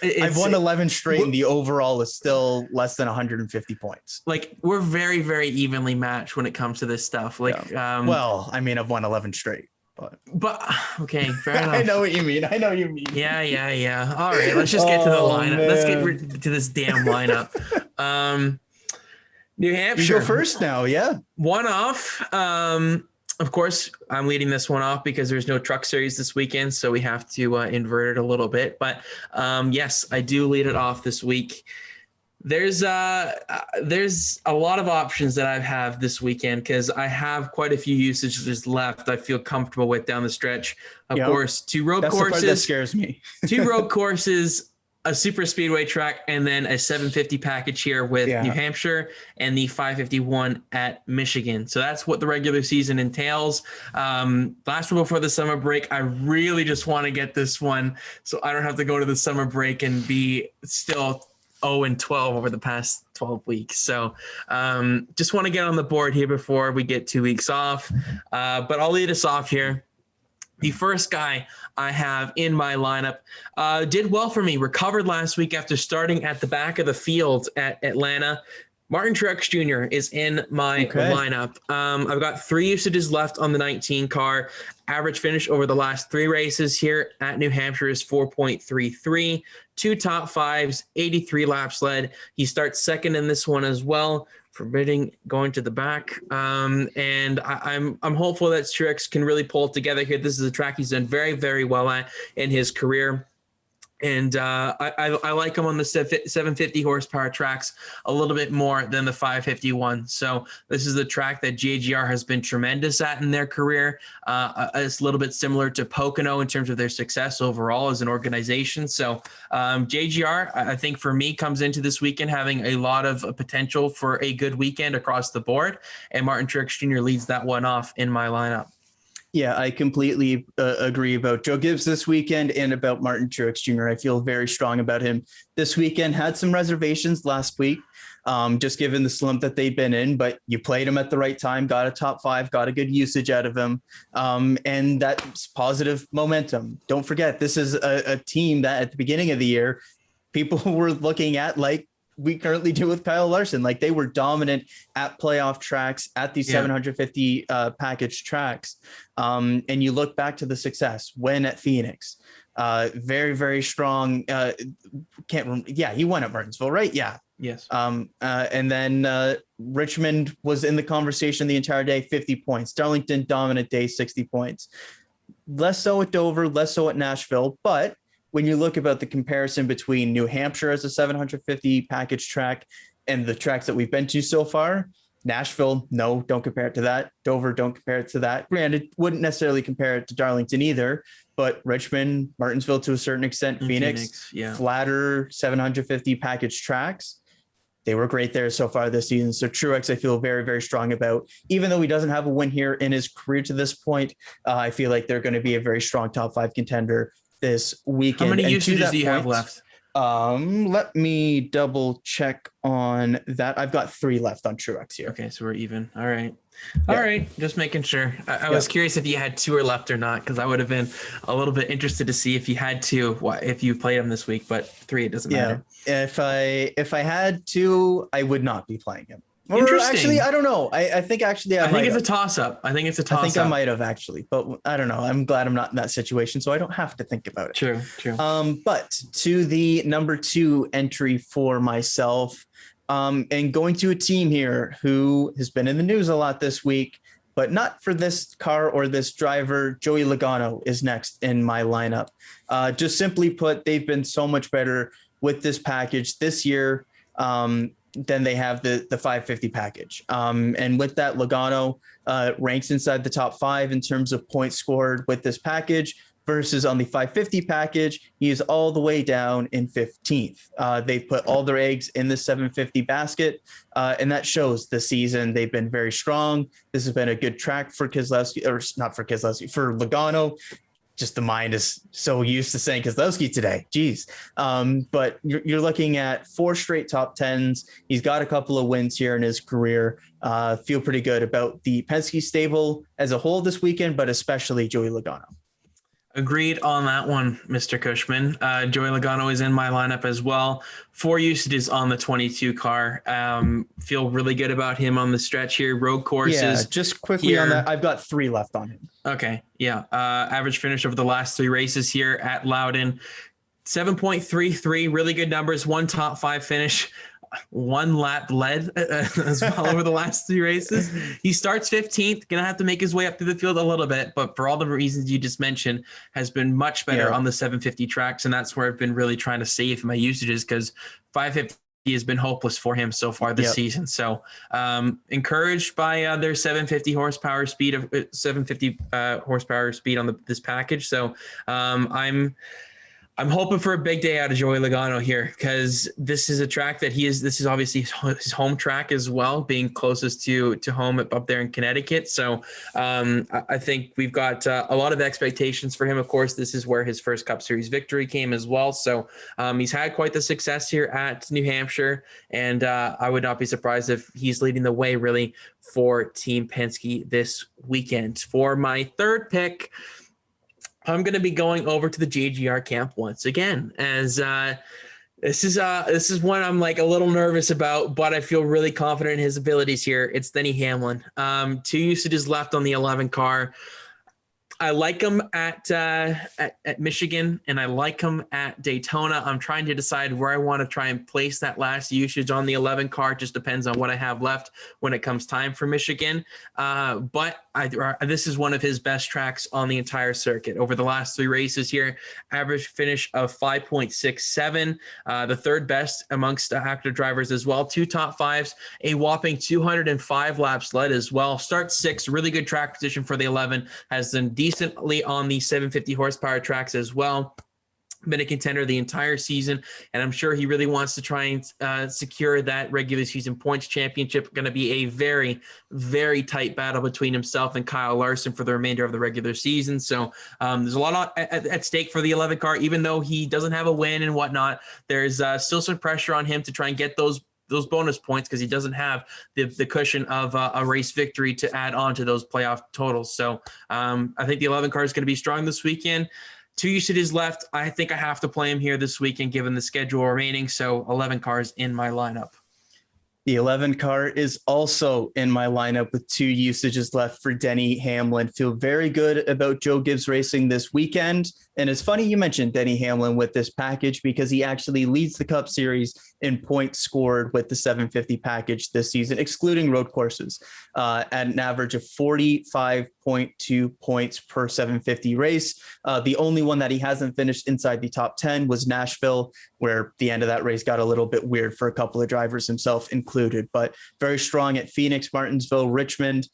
Speaker 2: I've won 11 straight, and the overall is still less than 150 points.
Speaker 1: Like we're very, very evenly matched when it comes to this stuff. Like,
Speaker 2: well, I mean, I've won 11 straight,
Speaker 1: but okay, fair enough.
Speaker 2: I know what you mean.
Speaker 1: Yeah. All right, let's just get to the lineup. Man. Let's get to this damn lineup. New Hampshire.
Speaker 2: You go first now. Yeah.
Speaker 1: One off. Of course, I'm leading this one off because there's no truck series this weekend, so we have to invert it a little bit. But yes, I do lead it off this week. There's a lot of options that I have this weekend because I have quite a few usages left I feel comfortable with down the stretch. Of course, 2 road
Speaker 2: courses.
Speaker 1: The part
Speaker 2: that scares me.
Speaker 1: 2 road courses, a super speedway track, and then a 750 package here with New Hampshire and the 551 at Michigan. So that's what the regular season entails. Last one before the summer break, I really just want to get this one so I don't have to go to the summer break and be still 0-12 over the past 12 weeks. So just want to get on the board here before we get 2 weeks off. But I'll lead us off here. The first guy I have in my lineup did well for me, recovered last week after starting at the back of the field at Atlanta. Martin Truex Jr. is in my lineup. I've got 3 usages left on the 19 car. Average finish over the last 3 races here at New Hampshire is 4.33. 2 top 5s, 83 laps led. He starts second in this one as well, forbidding going to the back. And I'm hopeful that Truex can really pull it together here. This is a track he's done very, very well at in his career. And I like him on the 750 horsepower tracks a little bit more than the 551. So this is the track that JGR has been tremendous at in their career. It's a little bit similar to Pocono in terms of their success overall as an organization. So JGR, I think for me, comes into this weekend having a lot of potential for a good weekend across the board. And Martin Truex Jr. leads that one off in my lineup.
Speaker 2: Yeah, I completely agree about Joe Gibbs this weekend and about Martin Truex Jr. I feel very strong about him this weekend. Had some reservations last week, just given the slump that they've been in, but you played him at the right time, got a top 5, got a good usage out of him, and that's positive momentum. Don't forget, this is a team that at the beginning of the year, people were looking at like we currently do with Kyle Larson. Like, they were dominant at playoff tracks, at these 750 package tracks. And you look back to the success, win at Phoenix, very, very strong. He won at Martinsville, right? Yeah.
Speaker 1: Yes.
Speaker 2: And then Richmond was in the conversation the entire day, 50 points. Darlington, dominant day, 60 points. Less so at Dover, less so at Nashville. But when you look about the comparison between New Hampshire as a 750 package track and the tracks that we've been to so far, Nashville, no, don't compare it to that. Dover, don't compare it to that. Granted, wouldn't necessarily compare it to Darlington either, but Richmond, Martinsville to a certain extent, Phoenix, flatter 750 package tracks. They were great there so far this season. So Truex, I feel very, very strong about. Even though he doesn't have a win here in his career to this point, I feel like they're going to be a very strong top 5 contender this weekend.
Speaker 1: How many usages do you have left?
Speaker 2: Let me double check on that. I've got 3 left on Truex here.
Speaker 1: Okay, so we're even. All right. All right. Just making sure. I was curious if you had 2 or left or not, because I would have been a little bit interested to see if you had 2, if you played them this week, but 3, it doesn't matter.
Speaker 2: If I had 2, I would not be playing him.
Speaker 1: Interesting.
Speaker 2: Actually, I don't know. I think actually I think
Speaker 1: it's a toss-up. I think I
Speaker 2: might have actually, but I don't know. I'm glad I'm not in that situation, so I don't have to think about it.
Speaker 1: True.
Speaker 2: But to the number 2 entry for myself, and going to a team here who has been in the news a lot this week, but not for this car or this driver. Joey Logano is next in my lineup. Just simply put, they've been so much better with this package this year. Then they have the 550 package. And with that, Logano ranks inside the top 5 in terms of points scored with this package, versus on the 550 package, he is all the way down in 15th. They put all their eggs in the 750 basket, and that shows this season. They've been very strong. This has been a good track for Keselowski, or not for Keselowski, for Logano. Just the mind is so used to saying Keselowski today. Geez. But you're looking at 4 straight top 10s. He's got a couple of wins here in his career. Feel pretty good about the Penske stable as a whole this weekend, but especially Joey Logano.
Speaker 1: Agreed on that one, Mr. Cushman. Joey Logano is in my lineup as well. 4 usages on the 22 car. Feel really good about him on the stretch here. Road courses. Yeah,
Speaker 2: just quickly on that. I've got 3 left on him.
Speaker 1: Okay. Yeah. Average finish over the last 3 races here at Loudon. 7.33, really good numbers. 1 top 5 finish. 1 lap led as well over the last 3 races. He starts 15th, gonna have to make his way up through the field a little bit, but for all the reasons you just mentioned, has been much better on the 750 tracks, and that's where I've been really trying to save my usages, because 550 has been hopeless for him so far this season. So encouraged by their 750 horsepower speed of 750 horsepower speed on this package. So I'm hoping for a big day out of Joey Logano here, because this is a track that this is obviously his home track as well, being closest to home up there in Connecticut. So I think we've got a lot of expectations for him. Of course, this is where his first Cup Series victory came as well. So he's had quite the success here at New Hampshire, and I would not be surprised if he's leading the way really for Team Penske this weekend. For my 3rd pick, I'm going to be going over to the JGR camp once again, as this is one I'm like a little nervous about, but I feel really confident in his abilities here. It's Denny Hamlin. 2 usages left on the 11 car. I like him at Michigan, and I like him at Daytona. I'm trying to decide where I want to try and place that last usage on the 11 car. Just depends on what I have left when it comes time for Michigan. But this is one of his best tracks on the entire circuit. Over the last 3 races here, average finish of 5.67, the 3rd best amongst active drivers as well. 2 top 5s, a whopping 205 laps led as well. Start 6, really good track position for the 11. Has been decently on the 750 horsepower tracks as well. Been a contender the entire season, and I'm sure he really wants to try and secure that regular season points championship. Going to be a very, very tight battle between himself and Kyle Larson for the remainder of the regular season. So there's a lot at stake for the 11 car, even though he doesn't have a win and whatnot. There's still some pressure on him to try and get those bonus points, because he doesn't have the cushion of a race victory to add on to those playoff totals. So I think the 11 car is going to be strong this weekend. 2 usages left. I think I have to play him here this weekend, given the schedule remaining. So 11 cars in my lineup.
Speaker 2: The 11 car is also in my lineup with 2 usages left for Denny Hamlin. Feel very good about Joe Gibbs Racing this weekend. And it's funny you mentioned Denny Hamlin with this package because he actually leads the Cup Series in points scored with the 750 package this season, excluding road courses, at an average of 45.2 points per 750 race. The only one that he hasn't finished inside the top 10 was Nashville, where the end of that race got a little bit weird for a couple of drivers, himself included, but very strong at Phoenix, Martinsville, Richmond.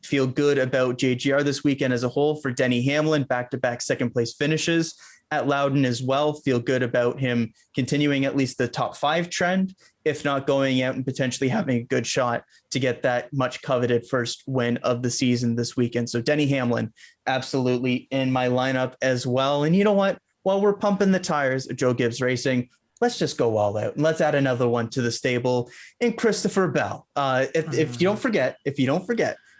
Speaker 2: Feel good about JGR this weekend as a whole for Denny Hamlin, back-to-back second place finishes at Loudon as well. Feel good about him continuing at least the top 5 trend, if not going out and potentially having a good shot to get that much coveted first win of the season this weekend. So Denny Hamlin, absolutely in my lineup as well. And you know what? While we're pumping the tires of Joe Gibbs Racing, let's just go all out and let's add another one to the stable in Christopher Bell. If you don't forget,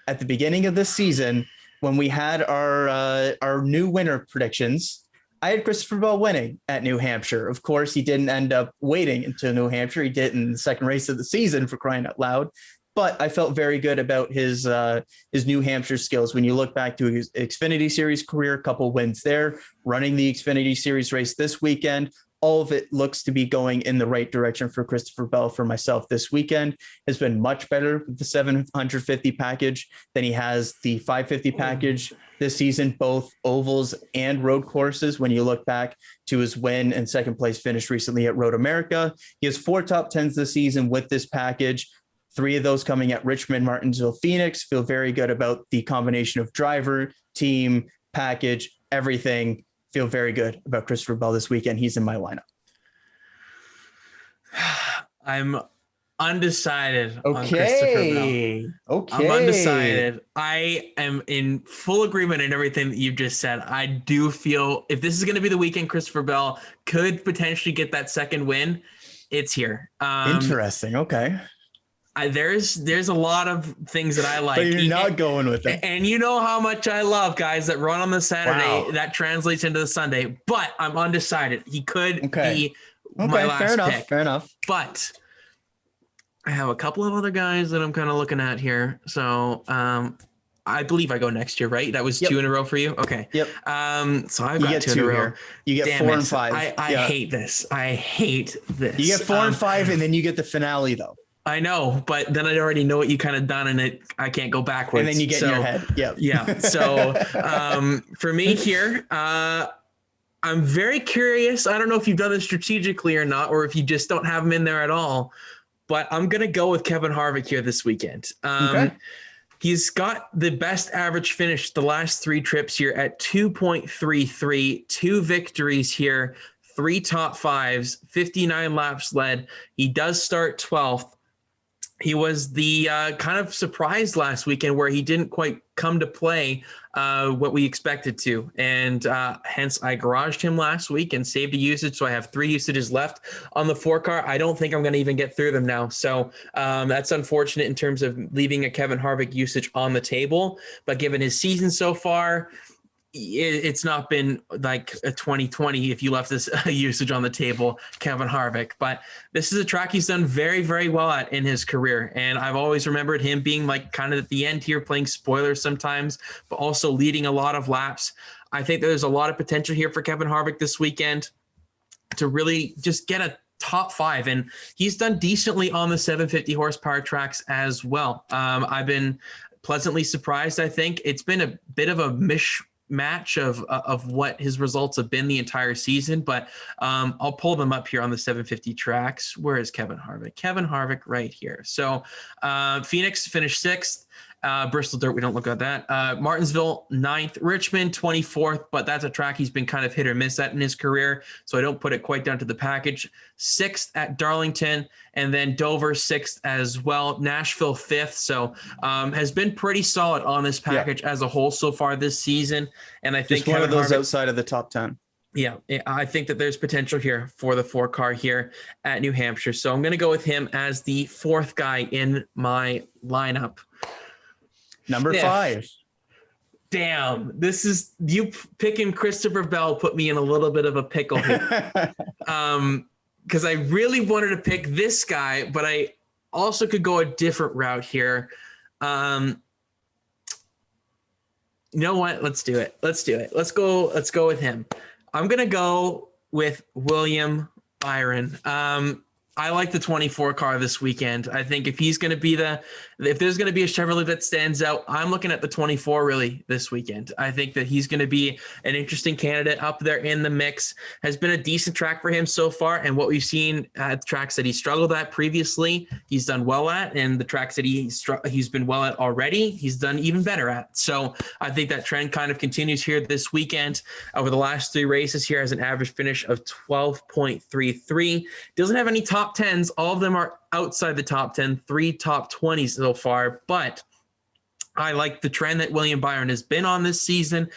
Speaker 2: at the beginning of this season, when we had our new winner predictions, I had Christopher Bell winning at New Hampshire. Of course, he didn't end up waiting until New Hampshire. He did in the second race of the season, for crying out loud. But I felt very good about his New Hampshire skills. When you look back to his Xfinity Series career, a couple wins there, running the Xfinity Series race this weekend, all of it looks to be going in the right direction for Christopher Bell. For myself this weekend has been much better with the 750 package than he has the 550 package this season, both ovals and road courses. When you look back to his win and second place finish recently at Road America, he has 4 top 10s this season with this package. 3 of those coming at Richmond, Martinsville, Phoenix. Feel very good about the combination of driver, team, package, everything. Feel very good about Christopher Bell this weekend. He's in my lineup.
Speaker 1: I'm undecided on
Speaker 2: Okay.
Speaker 1: Christopher Bell. I'm undecided. I am in full agreement in everything that you've just said. I do feel if this is going to be the weekend Christopher Bell could potentially get that second win, it's here.
Speaker 2: Interesting. Okay.
Speaker 1: There's a lot of things that I like.
Speaker 2: But you're not going with it.
Speaker 1: And you know how much I love guys that run on the Saturday.
Speaker 2: Wow.
Speaker 1: That translates into the Sunday. But I'm undecided. He could be my last pick.
Speaker 2: Fair enough.
Speaker 1: But I have a couple of other guys that I'm kind of looking at here. So I believe I go next year, right? That was 2 in a row for you? Okay.
Speaker 2: Yep.
Speaker 1: So I've got 2 in a row.
Speaker 2: Here. You get
Speaker 1: Damn
Speaker 2: 4
Speaker 1: it.
Speaker 2: and 5.
Speaker 1: I hate this. I hate this.
Speaker 2: You get 4 and 5, and then you get the finale, though.
Speaker 1: I know, but then I already know what you kind of done, and I can't go backwards.
Speaker 2: And then you get in your head. Yep.
Speaker 1: Yeah. So for me here, I'm very curious. I don't know if you've done this strategically or not, or if you just don't have him in there at all, but I'm going to go with Kevin Harvick here this weekend.
Speaker 2: Okay.
Speaker 1: He's got the best average finish the last 3 trips here at 2.33, 2 victories here, 3 top 5s, 59 laps led. He does start 12th. He was the kind of surprise last weekend where he didn't quite come to play what we expected to. And hence I garaged him last week and saved a usage. So I have 3 usages left on the 4 car. I don't think I'm going to even get through them now. So that's unfortunate in terms of leaving a Kevin Harvick usage on the table. But given his season so far, it's not been like a 2020 if you left this usage on the table, Kevin Harvick. But this is a track he's done very, very well at in his career. And I've always remembered him being like kind of at the end here, playing spoilers sometimes, but also leading a lot of laps. I think there's a lot of potential here for Kevin Harvick this weekend to really just get a top 5. And he's done decently on the 750 horsepower tracks as well. I've been pleasantly surprised. I think it's been a bit of a match of what his results have been the entire season, but I'll pull them up here on the 750 tracks. Where is Kevin Harvick? Kevin Harvick right here. So Phoenix finished 6th. Bristol Dirt, we don't look at that. Martinsville 9th, Richmond 24th, but that's a track he's been kind of hit or miss at in his career, so I don't put it quite down to the package. 6th at Darlington, and then Dover 6th as well. Nashville 5th, so has been pretty solid on this package as a whole so far this season. And I think
Speaker 2: just one of those outside of the top 10.
Speaker 1: Yeah, I think that there's potential here for the 4 car here at New Hampshire. So I'm going to go with him as the 4th guy in my lineup.
Speaker 2: Number 5.
Speaker 1: Damn, this is you picking Christopher Bell put me in a little bit of a pickle here. Because I really wanted to pick this guy, but I also could go a different route here. You know what? Let's do it. Let's go with him. I'm gonna go with William Byron. I like the 24 car this weekend. I think if he's going to be if there's going to be a Chevrolet that stands out, I'm looking at the 24 really this weekend. I think that he's going to be an interesting candidate up there in the mix. Has been a decent track for him so far. And what we've seen at tracks that he struggled at previously, he's done well at, and the tracks that he's been well at already, he's done even better at. So I think that trend kind of continues here this weekend. Over the last 3 races here has an average finish of 12.33. Doesn't have any top 10s. All of them are outside the top 10, 3 top 20s so far, but I like the trend that William Byron has been on this season,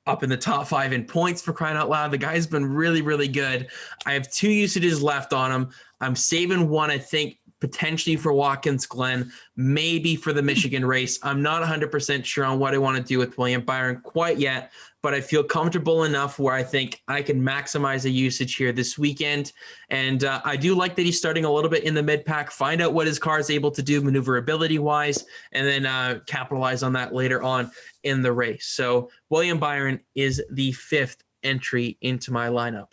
Speaker 1: up in the top 5 in points, for crying out loud. The guy's been really, really good. I have 2 usages left on him. I'm saving one, I think, potentially for Watkins Glen, maybe for the Michigan race. I'm not 100% sure on what I want to do with William Byron quite yet, but I feel comfortable enough where I think I can maximize the usage here this weekend. And I do like that he's starting a little bit in the mid-pack, find out what his car is able to do maneuverability-wise, and then capitalize on that later on in the race. So William Byron is the 5th entry into my lineup.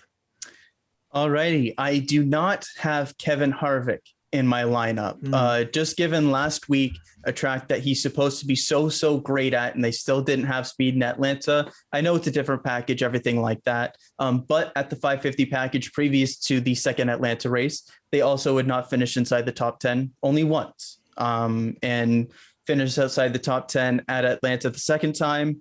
Speaker 1: All
Speaker 2: righty. I do not have Kevin Harvick in my lineup. Just given last week, a track that he's supposed to be so great at, and they still didn't have speed in Atlanta. I know it's a different package, everything like that. But at the 550 package previous to the second Atlanta race, they also would not finish inside the top 10 only once, and finished outside the top 10 at Atlanta the second time.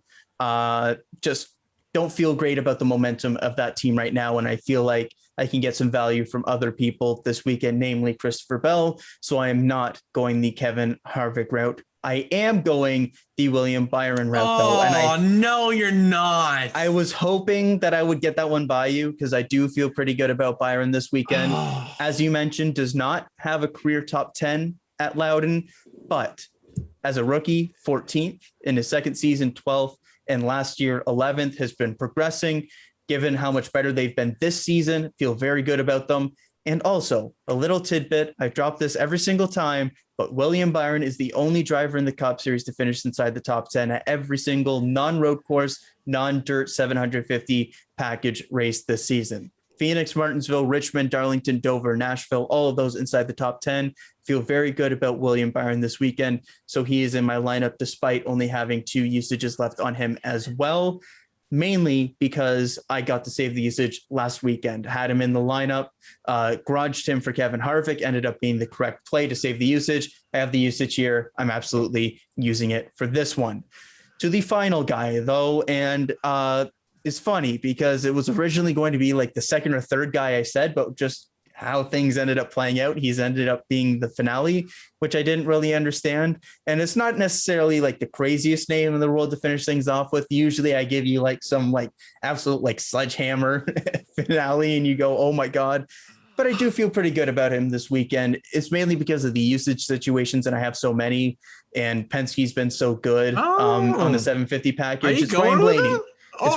Speaker 2: Just don't feel great about the momentum of that team right now. And I feel like I can get some value from other people this weekend, namely Christopher Bell. So I am not going the Kevin Harvick route. I am going the William Byron route, though.
Speaker 1: And no, you're not.
Speaker 2: I was hoping that I would get that one by you because I do feel pretty good about Byron this weekend. As you mentioned, does not have a career top 10 at Loudon, but as a rookie, 14th in his second season, 12th, and last year, 11th, has been progressing. Given how much better they've been this season, feel very good about them. And also, a little tidbit, I drop this every single time, but William Byron is the only driver in the Cup Series to finish inside the top 10 at every single non-road course, non-dirt 750 package race this season. Phoenix, Martinsville, Richmond, Darlington, Dover, Nashville, all of those inside the top 10. Feel very good about William Byron this weekend. So he is in my lineup despite only having 2 usages left on him as well. Mainly because I got to save the usage last weekend. Had him in the lineup, grudged him for Kevin Harvick, ended up being the correct play to save the usage. I have the usage here. I'm absolutely using it for this one. To the final guy, though, and it's funny because it was originally going to be like the second or third guy I said, but just how things ended up playing out, he's ended up being the finale, which I didn't really understand. And it's not necessarily like the craziest name in the world to finish things off with. Usually I give you like some like absolute like sledgehammer finale and you go, oh my God. But I do feel pretty good about him this weekend. It's mainly because of the usage situations, and I have so many, and Penske's been so good on the 750 package. It's Ryan Blaney.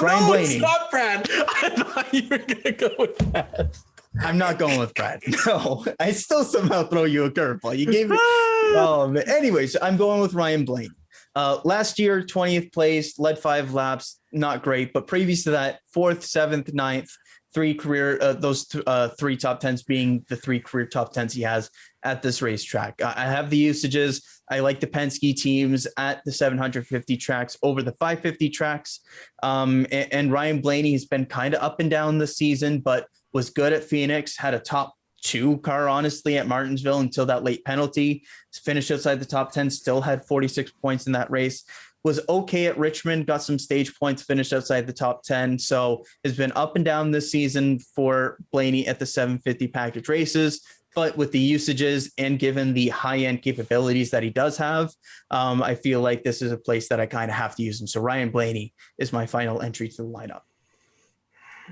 Speaker 2: Ryan Blaney.
Speaker 1: It's not Brad. I thought you were going to go with that.
Speaker 2: I'm not going with Brad. No, I still somehow throw you a curveball. You gave me. Anyways, I'm going with Ryan Blaney. Last year, 20th place, led 5 laps, not great. But previous to that, 4th, 7th, 9th, 3 career, those 3 top 10s being the 3 career top 10s he has at this racetrack. I have the usages. I like the Penske teams at the 750 tracks over the 550 tracks. And Ryan Blaney has been kind of up and down this season, but was good at Phoenix, had a top 2 car, honestly, at Martinsville until that late penalty. Finished outside the top 10, still had 46 points in that race. Was okay at Richmond, got some stage points, finished outside the top 10. So has been up and down this season for Blaney at the 750 package races. But with the usages and given the high-end capabilities that he does have, I feel like this is a place that I kind of have to use him. So Ryan Blaney is my final entry to the lineup.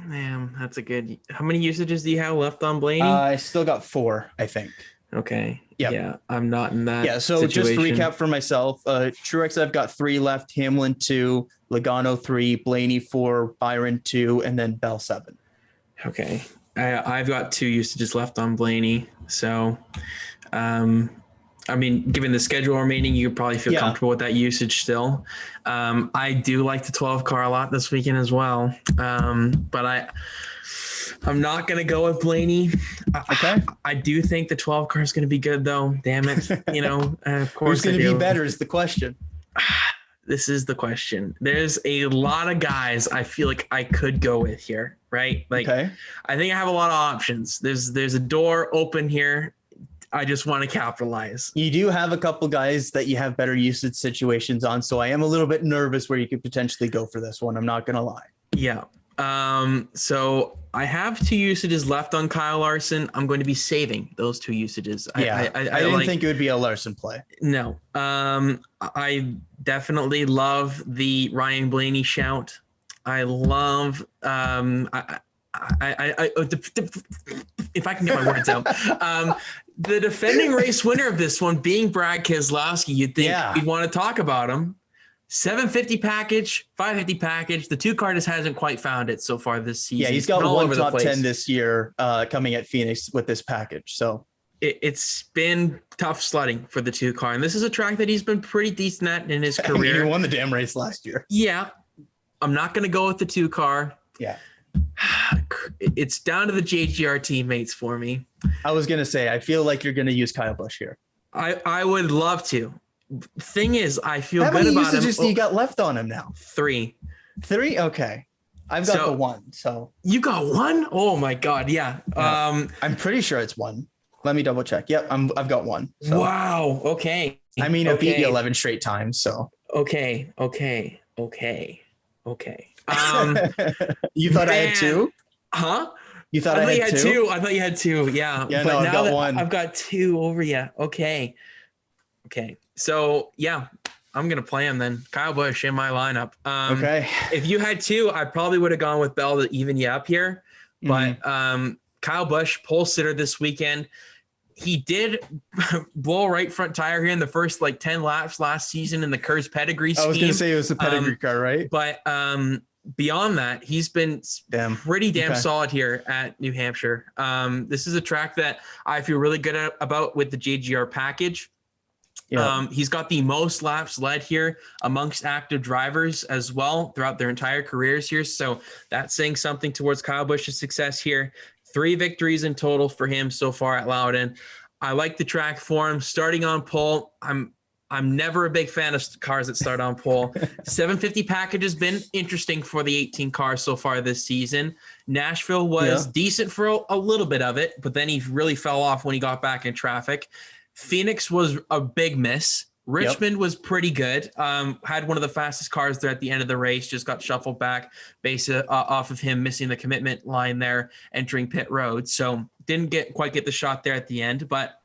Speaker 1: Man, that's a good. How many usages do you have left on Blaney?
Speaker 2: I still got 4, I think.
Speaker 1: Okay.
Speaker 2: Yep.
Speaker 1: Yeah, I'm not in that.
Speaker 2: Yeah. So
Speaker 1: situation.
Speaker 2: just to recap for myself, Truex, I've got 3 left, Hamlin 2, Logano 3, Blaney 4, Byron 2, and then Bell 7.
Speaker 1: Okay. I've got 2 usages left on Blaney. So, I mean, given the schedule remaining, you could probably feel comfortable with that usage still. I do like the 12 car a lot this weekend as well. But I'm not going to go with Blaney.
Speaker 2: Okay.
Speaker 1: I do think the 12 car is going to be good, though. Damn it. Of course.
Speaker 2: Who's going to be better is the question.
Speaker 1: This is the question. There's a lot of guys I feel like I could go with here, right? Like, okay. I think I have a lot of options. There's a door open here. I just want to capitalize. You do have a couple guys that you have better usage situations on, so I am a little bit nervous where you could potentially go for this one. I'm not going to lie. Yeah. So I have 2 usages left on Kyle Larson. I'm going to be saving those 2 usages.
Speaker 2: Yeah, I didn't think it would be a Larson play.
Speaker 1: No. I definitely love the Ryan Blaney shout. I love if I can get my words out. The defending race winner of this one being Brad Keselowski, you'd think we'd want to talk about him. 750 package, 550 package. The 2 car just hasn't quite found it so far this season. Yeah, he's got one top 10 this year coming at Phoenix with this package. So it's been tough sledding for the 2 car. And this is a track that he's been pretty decent at in his career. He won the damn race last year. Yeah. I'm not going to go with the 2 car. Yeah. It's down to the JGR teammates for me. I was going to say, I feel like you're going to use Kyle Busch here. I would love to. Thing is, I feel good about him. How many usages do you got left on him now? 3. 3? Okay. I've got the 1. So you got 1? Oh my God. Yeah. I'm pretty sure it's 1. Let me double check. Yep. I've got 1. So. Wow. Okay. I mean, I beat you 11 straight times. So. Okay. You thought I had 2? Huh? You thought I had 2? I thought you had 2. Yeah. Yeah. But no, now I've got 1. I've got 2 over you. Okay. So yeah, I'm going to play him then. Kyle Busch in my lineup. Okay. If you had 2, I probably would have gone with Bell to even you up here. But Kyle Busch, pole sitter this weekend. He did blow a right front tire here in the first 10 laps last season in the Kerr's pedigree scheme. I was going to say it was a pedigree car, right? But beyond that, he's been pretty damn solid here at New Hampshire. This is a track that I feel really good about with the JGR package. Yeah. He's got the most laps led here amongst active drivers as well throughout their entire careers here. So that's saying something towards Kyle Busch's success here. 3 victories in total for him so far at Loudon. I like the track for him. Starting on pole, I'm never a big fan of cars that start on pole. 750 package has been interesting for the 18 cars so far this season. Nashville was decent for a little bit of it, but then he really fell off when he got back in traffic. Phoenix was a big miss. Richmond was pretty good. Had one of the fastest cars there at the end of the race, just got shuffled back based off of him missing the commitment line there entering pit road. So didn't quite get the shot there at the end, but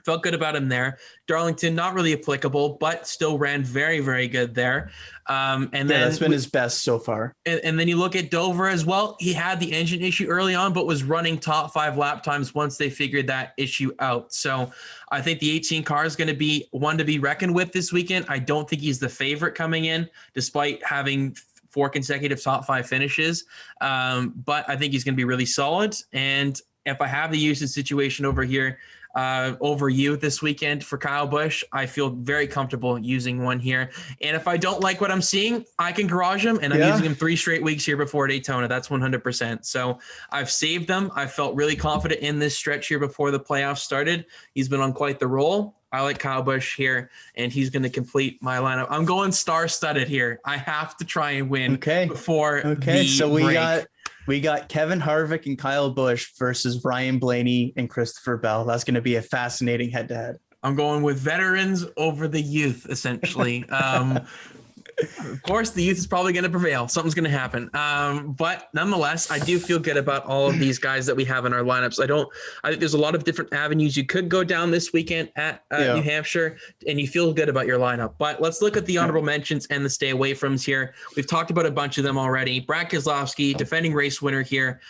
Speaker 1: felt good about him there. Darlington, not really applicable, but still ran very, very good there. And then that's been his best so far. And then you look at Dover as well. He had the engine issue early on, but was running top 5 lap times once they figured that issue out. So I think the 18 car is going to be one to be reckoned with this weekend. I don't think he's the favorite coming in, despite having 4 consecutive top 5 finishes. But I think he's going to be really solid. And if I have the usage situation over here, over you this weekend for Kyle Busch, I feel very comfortable using one here. And if I don't like what I'm seeing, I can garage him, and I'm using him 3 straight weeks here before Daytona. That's 100%. So I've saved them. I felt really confident in this stretch here before the playoffs started. He's been on quite the roll. I like Kyle Busch here, and he's going to complete my lineup. I'm going star-studded here. I have to try and win before the so we got Kevin Harvick and Kyle Busch versus Ryan Blaney and Christopher Bell. That's going to be a fascinating head-to-head. I'm going with veterans over the youth, essentially. Of course, the youth is probably going to prevail. Something's going to happen. But nonetheless, I do feel good about all of these guys that we have in our lineups. I think there's a lot of different avenues you could go down this weekend at New Hampshire, and you feel good about your lineup. But let's look at the honorable mentions and the stay away froms here. We've talked about a bunch of them already. Brad Keselowski, defending race winner here.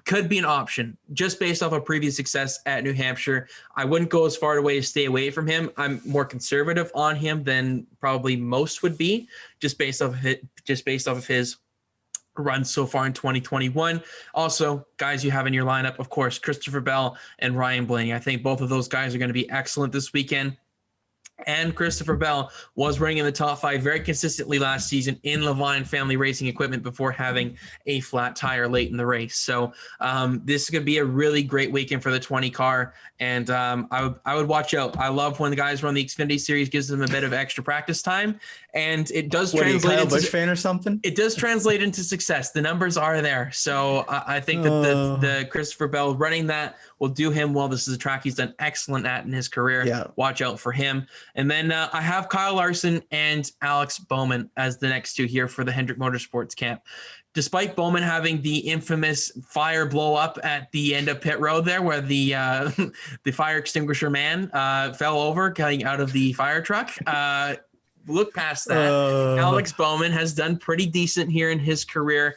Speaker 1: could be an option just based off of previous success at New Hampshire. I wouldn't go as far away to stay away from him. I'm more conservative on him than probably most would be, just based off of his run so far in 2021. Also, guys you have in your lineup, of course, Christopher Bell and Ryan Blaney. I think both of those guys are going to be excellent this weekend. And Christopher Bell was running in the top 5 very consistently last season in Levine Family Racing Equipment before having a flat tire late in the race. So this is going to be a really great weekend for the 20 car. And I would watch out. I love when the guys run the Xfinity Series, gives them a bit of extra practice time. And it does translate into
Speaker 2: Busch fan or something.
Speaker 1: It does translate into success. The numbers are there. So I think that the Christopher Bell running that will do him well. This is a track he's done excellent at in his career.
Speaker 2: Yeah.
Speaker 1: Watch out for him. And then I have Kyle Larson and Alex Bowman as the next two here for the Hendrick Motorsports camp. Despite Bowman having the infamous fire blow up at the end of pit road there, where the fire extinguisher man fell over getting out of the fire truck, look past that. Alex Bowman has done pretty decent here in his career.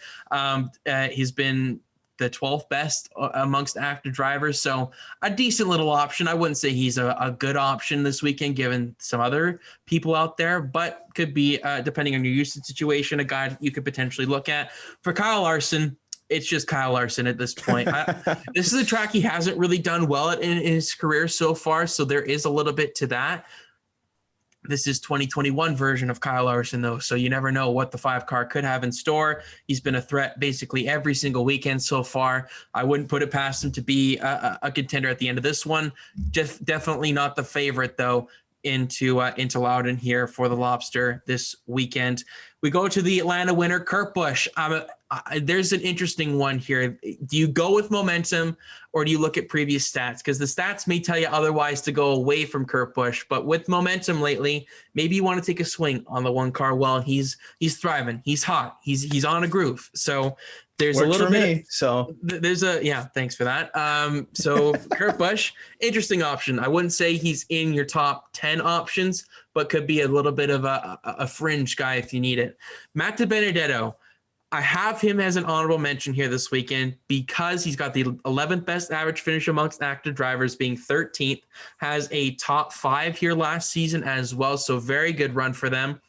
Speaker 1: He's been the 12th best amongst active drivers. So a decent little option. I wouldn't say he's a good option this weekend, given some other people out there, but could be, depending on your usage situation, a guy that you could potentially look at. For Kyle Larson, it's just Kyle Larson at this point. This is a track he hasn't really done well at in his career so far. So there is a little bit to that. This is 2021 version of Kyle Larson, though, so you never know what the 5 car could have in store. He's been a threat basically every single weekend so far. I wouldn't put it past him to be a contender at the end of this one. Just definitely not the favorite, though, into Loudon here for the Lobster this weekend. We go to the Atlanta winner, Kurt Busch. There's an interesting one here. Do you go with momentum or do you look at previous stats? Because the stats may tell you otherwise to go away from Kurt Busch, but with momentum lately, maybe you want to take a swing on the one car. Well, he's thriving. He's hot. He's on a groove. So there's
Speaker 2: Works
Speaker 1: a little
Speaker 2: for
Speaker 1: bit.
Speaker 2: Me, so
Speaker 1: there's thanks for that. So Kurt Busch, interesting option. I wouldn't say he's in your top 10 options, but could be a little bit of a fringe guy if you need it. Matt Benedetto. I have him as an honorable mention here this weekend because he's got the 11th best average finish amongst active drivers, being 13th, has a top 5 here last season as well. So very good run for them.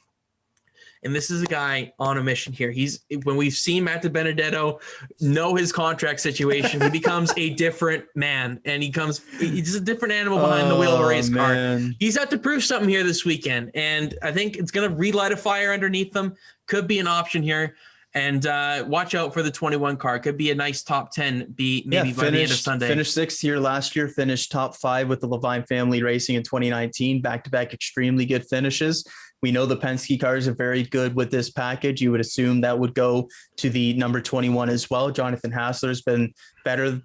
Speaker 1: And this is a guy on a mission here. When we've seen Matt Benedetto know his contract situation, he becomes a different man, and he's a different animal behind the wheel of a race car. He's out to prove something here this weekend, and I think it's going to relight a fire underneath them. Could be an option here. And watch out for the 21 car. Could be a nice top 10 by the end of Sunday.
Speaker 2: Finished 6th here last year, finished top 5 with the Levine Family Racing in 2019, back-to-back extremely good finishes. We know the Penske cars are very good with this package. You would assume that would go to the number 21 as well. Jonathan Hassler's been better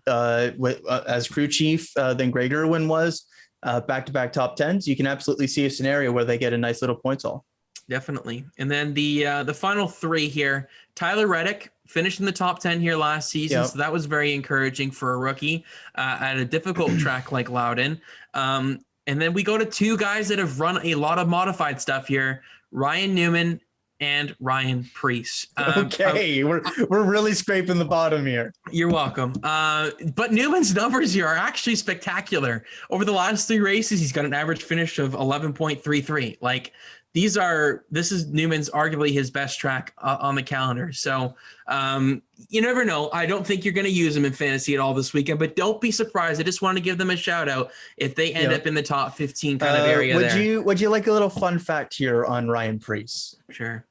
Speaker 2: as crew chief than Greg Irwin was. Back-to-back top 10s. You can absolutely see a scenario where they get a nice little points haul.
Speaker 1: Definitely. And then the final 3 here, Tyler Reddick finished in the top 10 here last season. Yep. So that was very encouraging for a rookie at a difficult track like Loudon. And then we go to 2 guys that have run a lot of modified stuff here, Ryan Newman and Ryan Preece.
Speaker 2: Okay, we're really scraping the bottom here.
Speaker 1: You're welcome. But Newman's numbers here are actually spectacular. Over the last 3 races, he's got an average finish of 11.33. Like, this is Newman's arguably his best track on the calendar. So you never know. I don't think you're going to use him in fantasy at all this weekend, but don't be surprised. I just want to give them a shout out if they end up in the top 15 kind of area.
Speaker 2: Would you like a little fun fact here on Ryan Preece?
Speaker 1: Sure.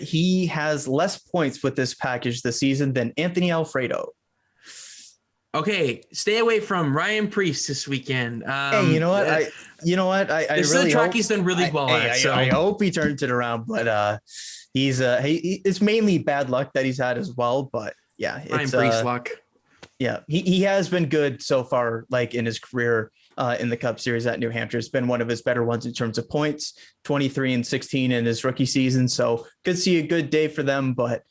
Speaker 2: He has less points with this package this season than Anthony Alfredo.
Speaker 1: Okay, stay away from Ryan Preece this weekend.
Speaker 2: Hey, you know what? I
Speaker 1: this
Speaker 2: really
Speaker 1: is a track
Speaker 2: hope,
Speaker 1: he's done really well at. So
Speaker 2: I hope he turns it around, but it's mainly bad luck that he's had as well. But yeah,
Speaker 1: Ryan Preece luck.
Speaker 2: Yeah, he has been good so far, like in his career in the Cup Series at New Hampshire. It's been one of his better ones in terms of points, 23 and 16 in his rookie season. So could see a good day for them, but.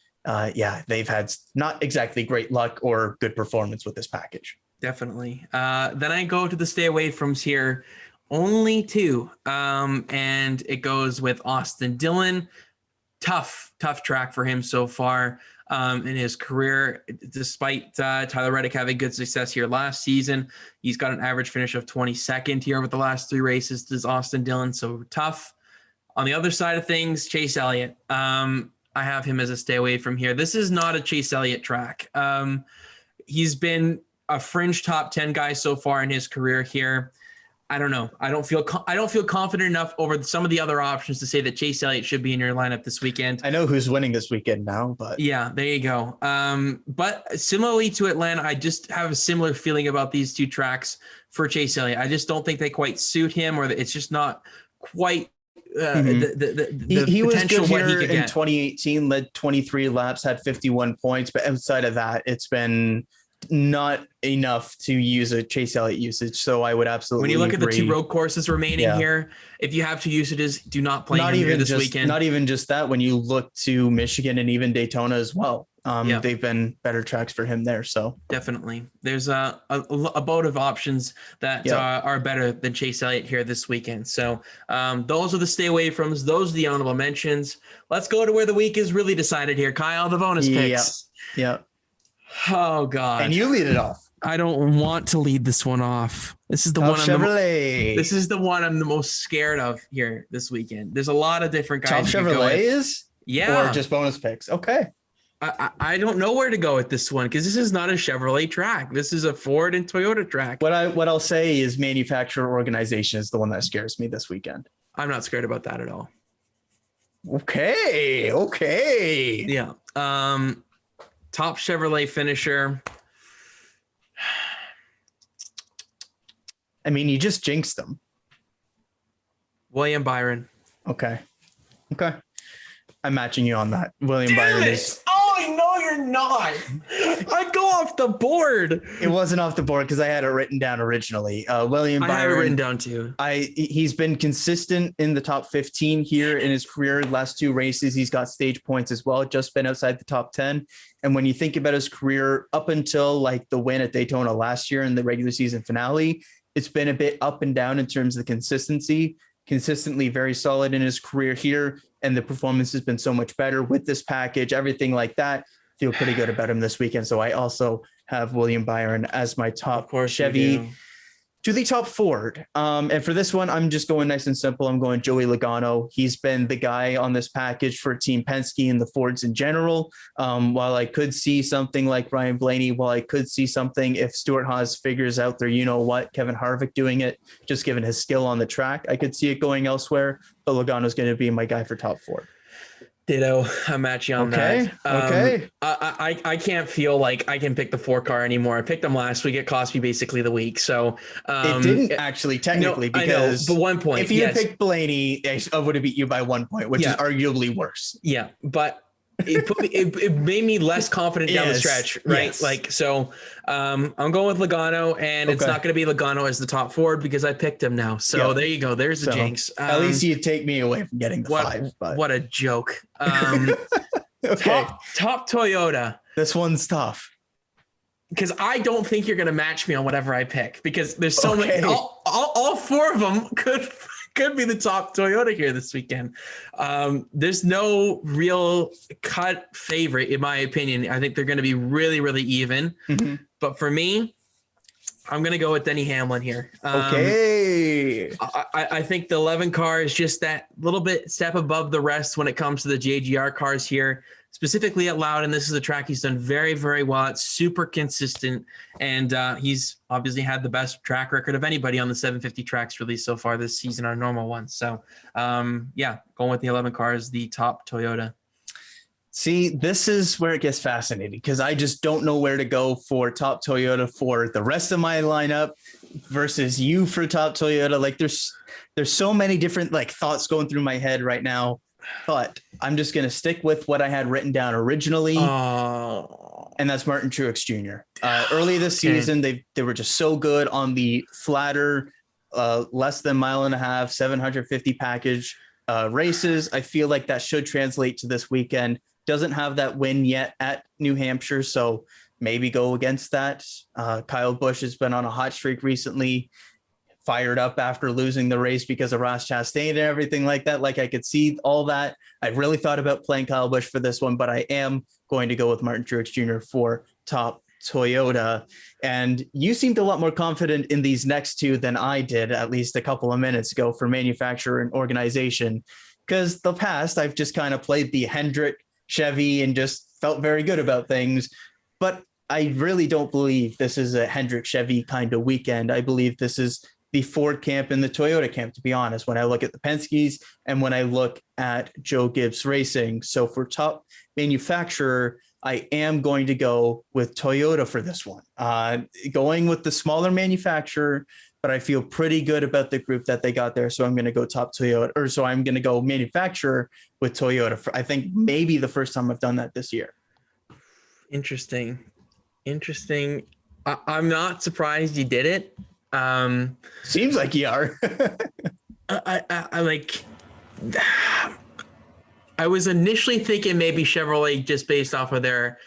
Speaker 2: They've had not exactly great luck or good performance with this package.
Speaker 1: Definitely. Then I go to the stay away froms here. Only 2. And it goes with Austin Dillon. Tough track for him so far. in his career. Despite Tyler Reddick having good success here last season, he's got an average finish of 22nd here with the last 3 races. Does Austin Dillon, so tough. On the other side of things, Chase Elliott. I have him as a stay away from here. This is not a Chase Elliott track. He's been a fringe top 10 guy so far in his career here. I don't know. I don't feel confident enough over some of the other options to say that Chase Elliott should be in your lineup this weekend.
Speaker 2: I know who's winning this weekend now, but
Speaker 1: yeah, there you go. But similarly to Atlanta, I just have a similar feeling about these 2 tracks for Chase Elliott. I just don't think they quite suit him, or it's just not quite
Speaker 2: he was good here in 2018, led 23 laps, had 51 points, but outside of that, it's been not enough to use a Chase Elliott usage. So I would absolutely
Speaker 1: when you look
Speaker 2: agree.
Speaker 1: At the 2 road courses remaining here, if you have 2 usages, do not play him here this weekend.
Speaker 2: Not even just that. When you look to Michigan and even Daytona as well, they've been better tracks for him there. So
Speaker 1: definitely, there's a boat of options that are better than Chase Elliott here this weekend. So those are the stay away froms. Those are the honorable mentions. Let's go to where the week is really decided here. Kyle, the bonus picks.
Speaker 2: Yeah.
Speaker 1: Oh God!
Speaker 2: And you lead it off.
Speaker 1: I don't want to lead this one off. This is the one.
Speaker 2: This
Speaker 1: is the one I'm the most scared of here this weekend. There's a lot of different guys.
Speaker 2: Top Chevrolet is,
Speaker 1: or
Speaker 2: just bonus picks. Okay.
Speaker 1: I don't know where to go with this one because this is not a Chevrolet track. This is a Ford and Toyota track.
Speaker 2: What I'll say is manufacturer organization is the one that scares me this weekend.
Speaker 1: I'm not scared about that at all.
Speaker 2: Okay.
Speaker 1: Yeah. Top Chevrolet finisher.
Speaker 2: I mean, you just jinxed them.
Speaker 1: William Byron.
Speaker 2: Okay. I'm matching you on that. William Byron is.
Speaker 1: Oh, no, you're not. I go off the board.
Speaker 2: It wasn't off the board because I had it written down originally. William Byron.
Speaker 1: I have it written down too.
Speaker 2: He's been consistent in the top 15 here in his career. Last 2 races, he's got stage points as well. Just been outside the top 10. And when you think about his career up until like the win at Daytona last year in the regular season finale, it's been a bit up and down in terms of the consistency. Consistently very solid in his career here, and the performance has been so much better with this package, everything like that. Feel pretty good about him this weekend. So I also have William Byron as my top Chevy to the top Ford. And for this one, I'm just going nice and simple. I'm going Joey Logano. He's been the guy on this package for Team Penske and the Fords in general. While I could see something like Ryan Blaney, while I could see something if Stuart Haas figures out there, Kevin Harvick doing it, just given his skill on the track, I could see it going elsewhere. But Logano's going to be my guy for top Ford.
Speaker 1: Ditto. I'm matching on that.
Speaker 2: Okay.
Speaker 1: I can't feel like I can pick the 4 car anymore. I picked them last week. It cost me basically the week. So
Speaker 2: it didn't actually technically because
Speaker 1: but 1 point.
Speaker 2: If you had picked Blaney, I would have beat you by 1 point, which is arguably worse.
Speaker 1: Yeah, but it made me less confident down the stretch, right? Yes. Like so, I'm going with Logano, and it's not going to be Logano as the top Ford because I picked him now. So there you go. There's the jinx.
Speaker 2: At least you take me away from getting the 5. But.
Speaker 1: What a joke. Top Toyota.
Speaker 2: This one's tough.
Speaker 1: Because I don't think you're going to match me on whatever I pick because there's so many. All 4 of them could be the top Toyota here this weekend. There's no real cut favorite in my opinion. I think they're going to be really, really even. Mm-hmm. But for me, I'm going to go with Denny Hamlin here.
Speaker 2: Okay.
Speaker 1: I think the 11 car is just that little bit step above the rest when it comes to the JGR cars here. Specifically at Loudon, this is a track he's done very, very well. It's super consistent, and he's obviously had the best track record of anybody on the 750 tracks released so far this season on normal ones. So, going with the 11 car is the top Toyota.
Speaker 2: See, this is where it gets fascinating because I just don't know where to go for top Toyota for the rest of my lineup versus you for top Toyota. Like there's so many different thoughts going through my head right now. But I'm just going to stick with what I had written down originally, and that's Martin Truex Jr. Early this season, they were just so good on the flatter, less than mile and a half, 750 package races. I feel like that should translate to this weekend. Doesn't have that win yet at New Hampshire, so maybe go against that. Kyle Busch has been on a hot streak recently. Fired up after losing the race because of Ross Chastain and everything like that. Like I could see all that. I really thought about playing Kyle Busch for this one, but I am going to go with Martin Truex Jr. for top Toyota. And you seemed a lot more confident in these next two than I did, at least a couple of minutes ago, for manufacturer and organization. Because the past, I've just kind of played the Hendrick Chevy and just felt very good about things. But I really don't believe this is a Hendrick Chevy kind of weekend. I believe this is the Ford camp and the Toyota camp, to be honest, when I look at the Penske's and when I look at Joe Gibbs Racing. So for top manufacturer, I am going to go with Toyota for this one. Going with the smaller manufacturer, but I feel pretty good about the group that they got there. So I'm going to go top Toyota, or so I'm going to go manufacturer with Toyota. I think maybe the first time I've done that this year.
Speaker 1: Interesting. I'm not surprised you did it.
Speaker 2: Seems like you are.
Speaker 1: I like. I was initially thinking maybe Chevrolet just based off of their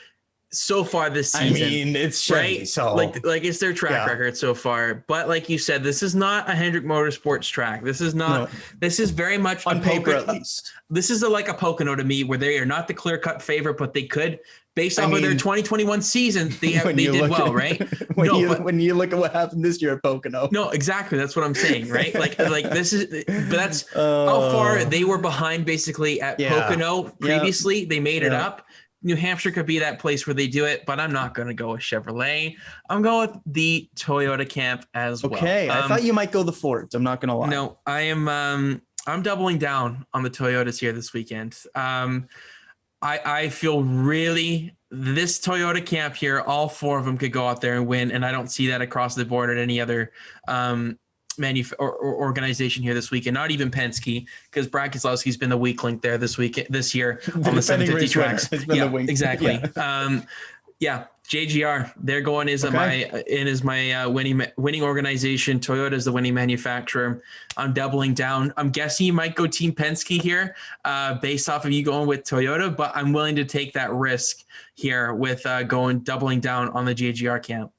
Speaker 1: so far this season.
Speaker 2: I mean, it's Chevy,
Speaker 1: right.
Speaker 2: So
Speaker 1: like it's their track record so far. But like you said, this is not a Hendrick Motorsports track. This is not. No. This is very much
Speaker 2: on paper, at least.
Speaker 1: This is like a Pocono to me, where they are not the clear-cut favorite, but they could. Based off of their 2021 season, they did well, right?
Speaker 2: When you look at what happened this year at Pocono.
Speaker 1: No, exactly. That's what I'm saying, right? Like this is, but that's how far they were behind basically at Pocono previously. Yep. They made it up. New Hampshire could be that place where they do it, but I'm not going to go with Chevrolet. I'm going with the Toyota camp as well.
Speaker 2: Okay, I thought you might go the Fords. I'm not going to lie.
Speaker 1: No, I am. I'm doubling down on the Toyotas here this weekend. I feel really this Toyota camp here, all four of them could go out there and win. And I don't see that across the board at any other organization here this weekend, not even Penske, because Brad Keselowski's been the weak link there this year on the 750 tracks. Exactly. Yeah. JGR, they're going my winning organization. Toyota is the winning manufacturer. I'm doubling down. I'm guessing you might go Team Penske here, based off of you going with Toyota, but I'm willing to take that risk here with doubling down on the JGR camp.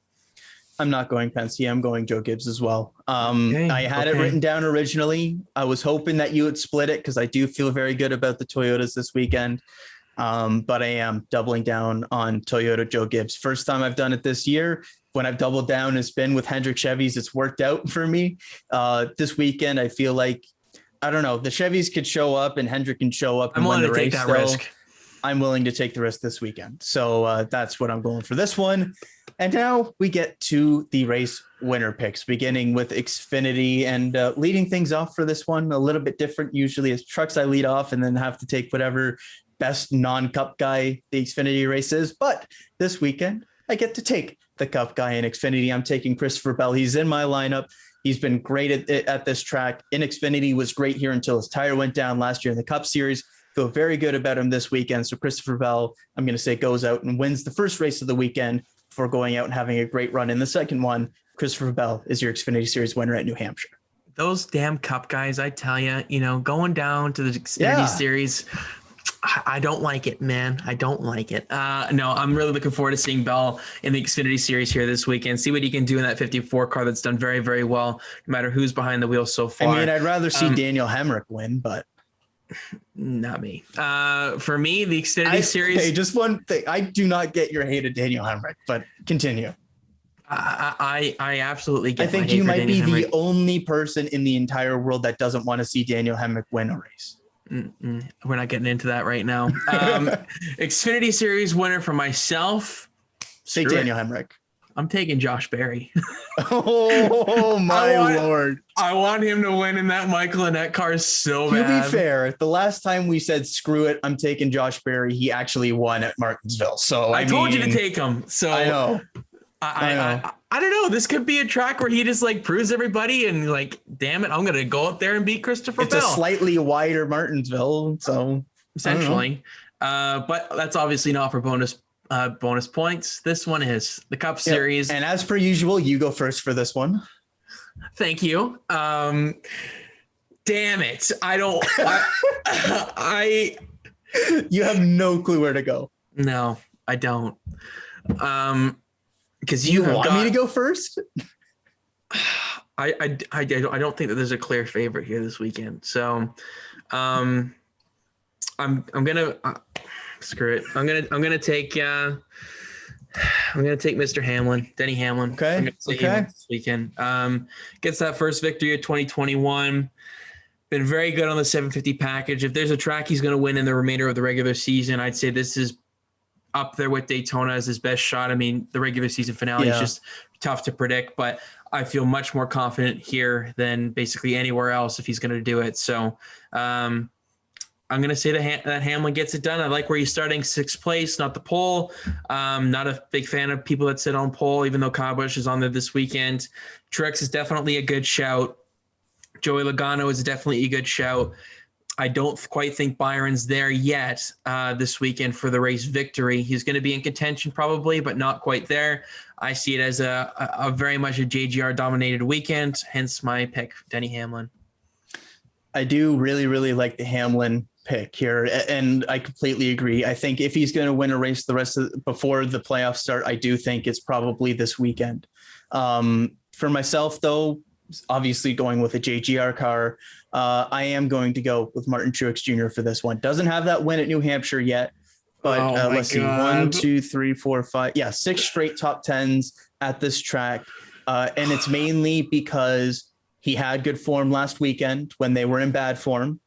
Speaker 2: I'm not going Penske. I'm going Joe Gibbs as well. I had it written down originally. I was hoping that you would split it because I do feel very good about the Toyotas this weekend. But I am doubling down on Toyota Joe Gibbs. First time I've done it this year. When I've doubled down, it's been with Hendrick Chevys. It's worked out for me. This weekend, I feel like, I don't know, the Chevys could show up and Hendrick can show up and win the race. I'm willing to take that risk. I'm willing to take the risk this weekend. So that's what I'm going for this one. And now we get to the race winner picks, beginning with Xfinity, and leading things off for this one a little bit different. Usually it's trucks I lead off and then have to take whatever best non-Cup guy the Xfinity race is. But this weekend, I get to take the Cup guy in Xfinity. I'm taking Christopher Bell. He's in my lineup. He's been great at this track. In Xfinity was great here until his tire went down last year in the Cup Series. Feel very good about him this weekend. So Christopher Bell, I'm going to say, goes out and wins the first race of the weekend before going out and having a great run in the second one. Christopher Bell is your Xfinity Series winner at New Hampshire.
Speaker 1: Those damn Cup guys, I tell you, going down to the Xfinity Series, I don't like it, man. I don't like it. No, I'm really looking forward to seeing Bell in the Xfinity Series here this weekend. See what he can do in that 54 car that's done very, very well, no matter who's behind the wheel so far.
Speaker 2: I mean, I'd rather see Daniel Hemrick win, but
Speaker 1: not me. For me, the Xfinity Series.
Speaker 2: Hey, just one thing. I do not get your hate of Daniel Hemrick, but continue.
Speaker 1: I absolutely get.
Speaker 2: I think you might be the only person in the entire world that doesn't want to see Daniel Hemrick win a race.
Speaker 1: We're not getting into that right now. Xfinity Series winner for myself.
Speaker 2: Say Daniel Hemrick.
Speaker 1: I'm taking Josh Berry.
Speaker 2: Oh my Lord.
Speaker 1: I want him to win in that Michael Annett car so bad.
Speaker 2: To be fair, the last time we said screw it, I'm taking Josh Berry, he actually won at Martinsville. So
Speaker 1: I told you to take him. So
Speaker 2: I know.
Speaker 1: I don't know. This could be a track where he just proves everybody and damn it, I'm gonna go up there and beat Christopher Bell.
Speaker 2: It's a slightly wider Martinsville, so
Speaker 1: essentially. But that's obviously not for bonus points. This one is the Cup Series.
Speaker 2: And as per usual, you go first for this one.
Speaker 1: Thank you. Damn it.
Speaker 2: You have no clue where to go.
Speaker 1: No, I don't. Because
Speaker 2: you want me to go first?
Speaker 1: I don't think that there's a clear favorite here this weekend. So I'm gonna Screw it. I'm gonna take Mr. Hamlin, Denny Hamlin.
Speaker 2: Okay.
Speaker 1: I'm gonna say him this weekend. Gets that first victory of 2021. Been very good on the 750 package. If there's a track he's going to win in the remainder of the regular season, I'd say this is up there with Daytona as his best shot. I mean, the regular season finale is just tough to predict, but I feel much more confident here than basically anywhere else if he's going to do it. So I'm going to say that Hamlin gets it done. I like where he's starting, sixth place, not the pole. Not a big fan of people that sit on pole, even though Kyle Busch is on there this weekend. Truex is definitely a good shout. Joey Logano is definitely a good shout. I don't quite think Byron's there yet this weekend for the race victory. He's going to be in contention probably, but not quite there. I see it as a very much a JGR-dominated weekend, hence my pick, Denny Hamlin.
Speaker 2: I do really, really like the Hamlin pick here, and I completely agree. I think if he's going to win a race before the playoffs start, I do think it's probably this weekend. For myself, though, obviously going with a JGR car, I am going to go with Martin Truex Jr. for this one. Doesn't have that win at New Hampshire yet, but let's see, 1, 2, 3, 4, 5, 6 straight top 10s at this track. And it's mainly because he had good form last weekend when they were in bad form.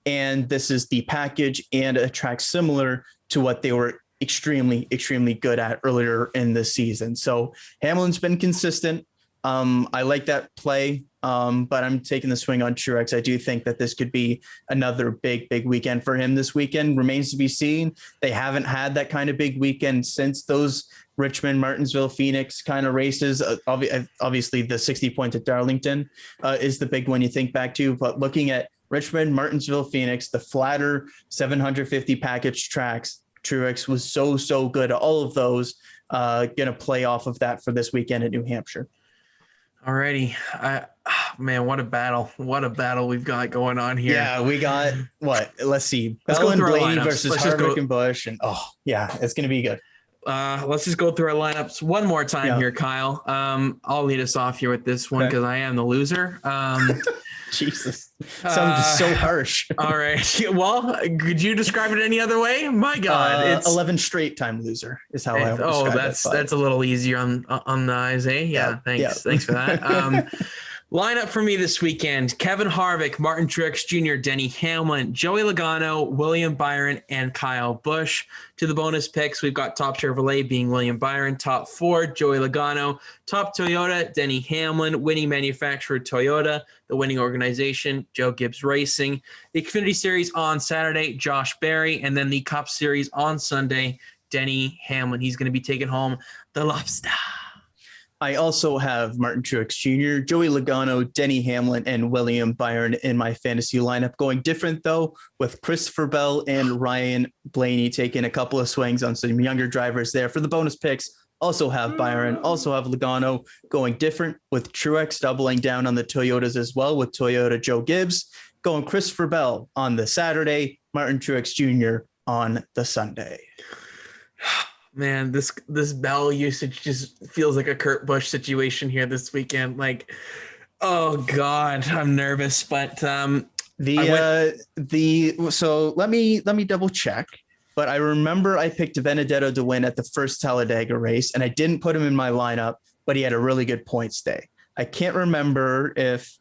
Speaker 2: And this is the package and a track similar to what they were extremely, extremely good at earlier in the season. So Hamlin's been consistent. I like that play, but I'm taking the swing on Truex. I do think that this could be another big, big weekend for him this weekend. Remains to be seen. They haven't had that kind of big weekend since those Richmond, Martinsville, Phoenix kind of races. Obviously, the 60 points at Darlington is the big one you think back to. But looking at Richmond, Martinsville, Phoenix, the flatter 750 package tracks, Truex was so good at all of those. Going to play off of that for this weekend at New Hampshire.
Speaker 1: Alrighty. Man, what a battle. What a battle we've got going on here.
Speaker 2: Yeah, we got what? Let's see.
Speaker 1: Let's
Speaker 2: Bell
Speaker 1: go
Speaker 2: and
Speaker 1: through our
Speaker 2: Blaney
Speaker 1: lineups.
Speaker 2: versus Harvick and Busch. And it's going to be good.
Speaker 1: Let's just go through our lineups one more time here, Kyle. I'll lead us off here with this one because I am the loser.
Speaker 2: Jesus. Sounds so harsh.
Speaker 1: All right. Well, could you describe it any other way? My God.
Speaker 2: It's 11 straight time loser is how I would describe it.
Speaker 1: That's a little easier on the eyes, eh? Yeah, thanks. Thanks for that. Lineup for me this weekend: Kevin Harvick, Martin Truex Jr., Denny Hamlin, Joey Logano, William Byron, and Kyle Busch. To the bonus picks, we've got top Chevrolet being William Byron, top Ford, Joey Logano, top Toyota, Denny Hamlin, winning manufacturer Toyota, the winning organization, Joe Gibbs Racing. The Xfinity Series on Saturday, Josh Berry, and then the Cup Series on Sunday, Denny Hamlin. He's going to be taking home the lobster.
Speaker 2: I also have Martin Truex Jr., Joey Logano, Denny Hamlin, and William Byron in my fantasy lineup. Going different, though, with Christopher Bell and Ryan Blaney taking a couple of swings on some younger drivers there. For the bonus picks, also have Byron, also have Logano. Going different with Truex doubling down on the Toyotas as well with Toyota Joe Gibbs. Going Christopher Bell on the Saturday, Martin Truex Jr. on the Sunday.
Speaker 1: Man, this Bell usage just feels like a Kurt Busch situation here this weekend. Like, oh God, I'm nervous. But so let me double check. But I remember I picked Benedetto to win at the first Talladega race, and I didn't put him in my lineup, but he had a really good points day. I can't remember if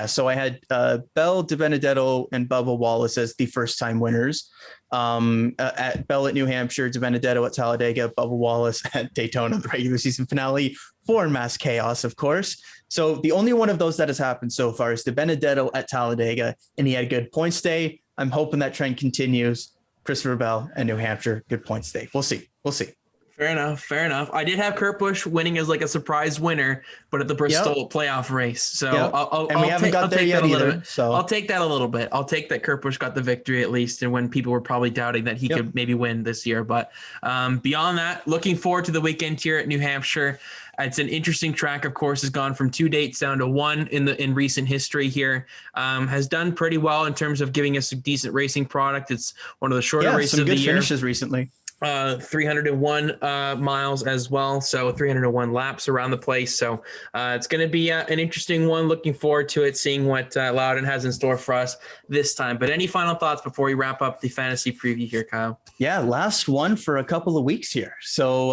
Speaker 1: so I had Bell, DiBenedetto, and Bubba Wallace as the first time winners. At Bell at New Hampshire, DiBenedetto at Talladega, Bubba Wallace at Daytona, the regular season finale for Mass Chaos, of course. So the only one of those that has happened so far is DiBenedetto at Talladega, and he had a good points day. I'm hoping that trend continues. Christopher Bell and New Hampshire, good points day. We'll see. Fair enough. I did have Kurt Busch winning as like a surprise winner, but at the Bristol playoff race. So
Speaker 2: we haven't got there yet either. So
Speaker 1: I'll take that a little bit. I'll take that Kurt Busch got the victory at least, and when people were probably doubting that he could maybe win this year. But beyond that, looking forward to the weekend here at New Hampshire. It's an interesting track, of course, has gone from 2 dates down to 1 in recent history here. Has done pretty well in terms of giving us a decent racing product. It's one of the shorter races of the year.
Speaker 2: Finishes recently.
Speaker 1: 301 miles as well, so 301 laps around the place. So it's going to be an interesting one. Looking forward to it, seeing what Loudon has in store for us this time. But any final thoughts before we wrap up the fantasy preview here, Kyle?
Speaker 2: Yeah, last one for a couple of weeks here. So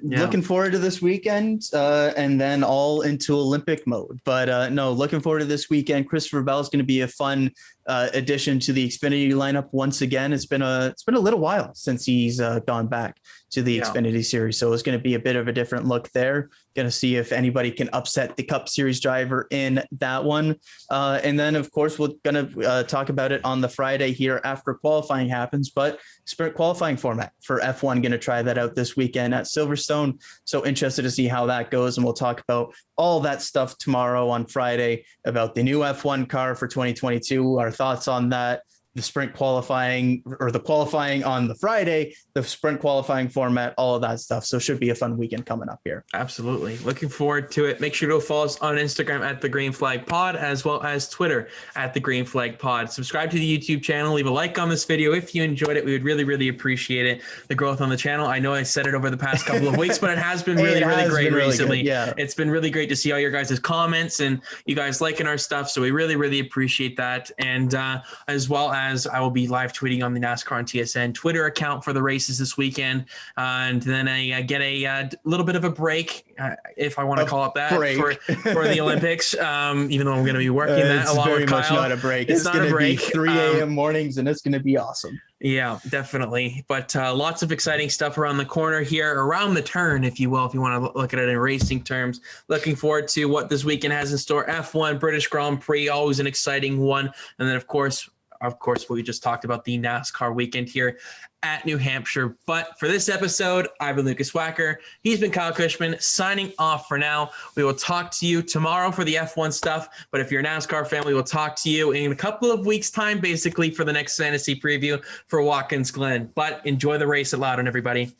Speaker 2: looking forward to this weekend and then all into Olympic mode. But no, looking forward to this weekend. Christopher Bell is going to be a fun addition to the Xfinity lineup once again. It's been a little while since he's gone back to the Xfinity series, so it's going to be a bit of a different look there. Going to see if anybody can upset the Cup Series driver in that one, and then of course we're going to talk about it on the Friday here after qualifying happens. But sprint qualifying format for F1, going to try that out this weekend at Silverstone. So interested to see how that goes, and we'll talk about all that stuff tomorrow on Friday about the new F1 car for 2022. Our thoughts on that, the sprint qualifying or the qualifying on the Friday, the sprint qualifying format, all of that stuff. So should be a fun weekend coming up here.
Speaker 1: Absolutely. Looking forward to it. Make sure to follow us on Instagram at the Green Flag Pod, as well as Twitter at the Green Flag Pod. Subscribe to the YouTube channel. Leave a like on this video if you enjoyed it. We would really, really appreciate it. The growth on the channel. I know I said it over the past couple of weeks, but it has been really, really great recently.
Speaker 2: Yeah.
Speaker 1: It's been really great to see all your guys' comments and you guys liking our stuff. So we really, really appreciate that. And as well as I will be live tweeting on the NASCAR and TSN Twitter account for the races this weekend. And then I get a little bit of a break, if I want to call it that, for the Olympics, even though I'm going to be working that along with Kyle.
Speaker 2: It's very much not a break.
Speaker 1: It's not
Speaker 2: going
Speaker 1: a
Speaker 2: to be
Speaker 1: break.
Speaker 2: 3 a.m. mornings, and it's going to be awesome.
Speaker 1: Yeah, definitely. But lots of exciting stuff around the corner here, around the turn, if you will, if you want to look at it in racing terms. Looking forward to what this weekend has in store. F1, British Grand Prix, always an exciting one. And then, of course, we just talked about the NASCAR weekend here at New Hampshire. But for this episode, I've been Lukas Wacker. He's been Kyle Cushman, signing off for now. We will talk to you tomorrow for the F1 stuff. But if you're a NASCAR fan, we will talk to you in a couple of weeks' time, basically, for the next fantasy preview for Watkins Glen. But enjoy the race at Loudon, everybody.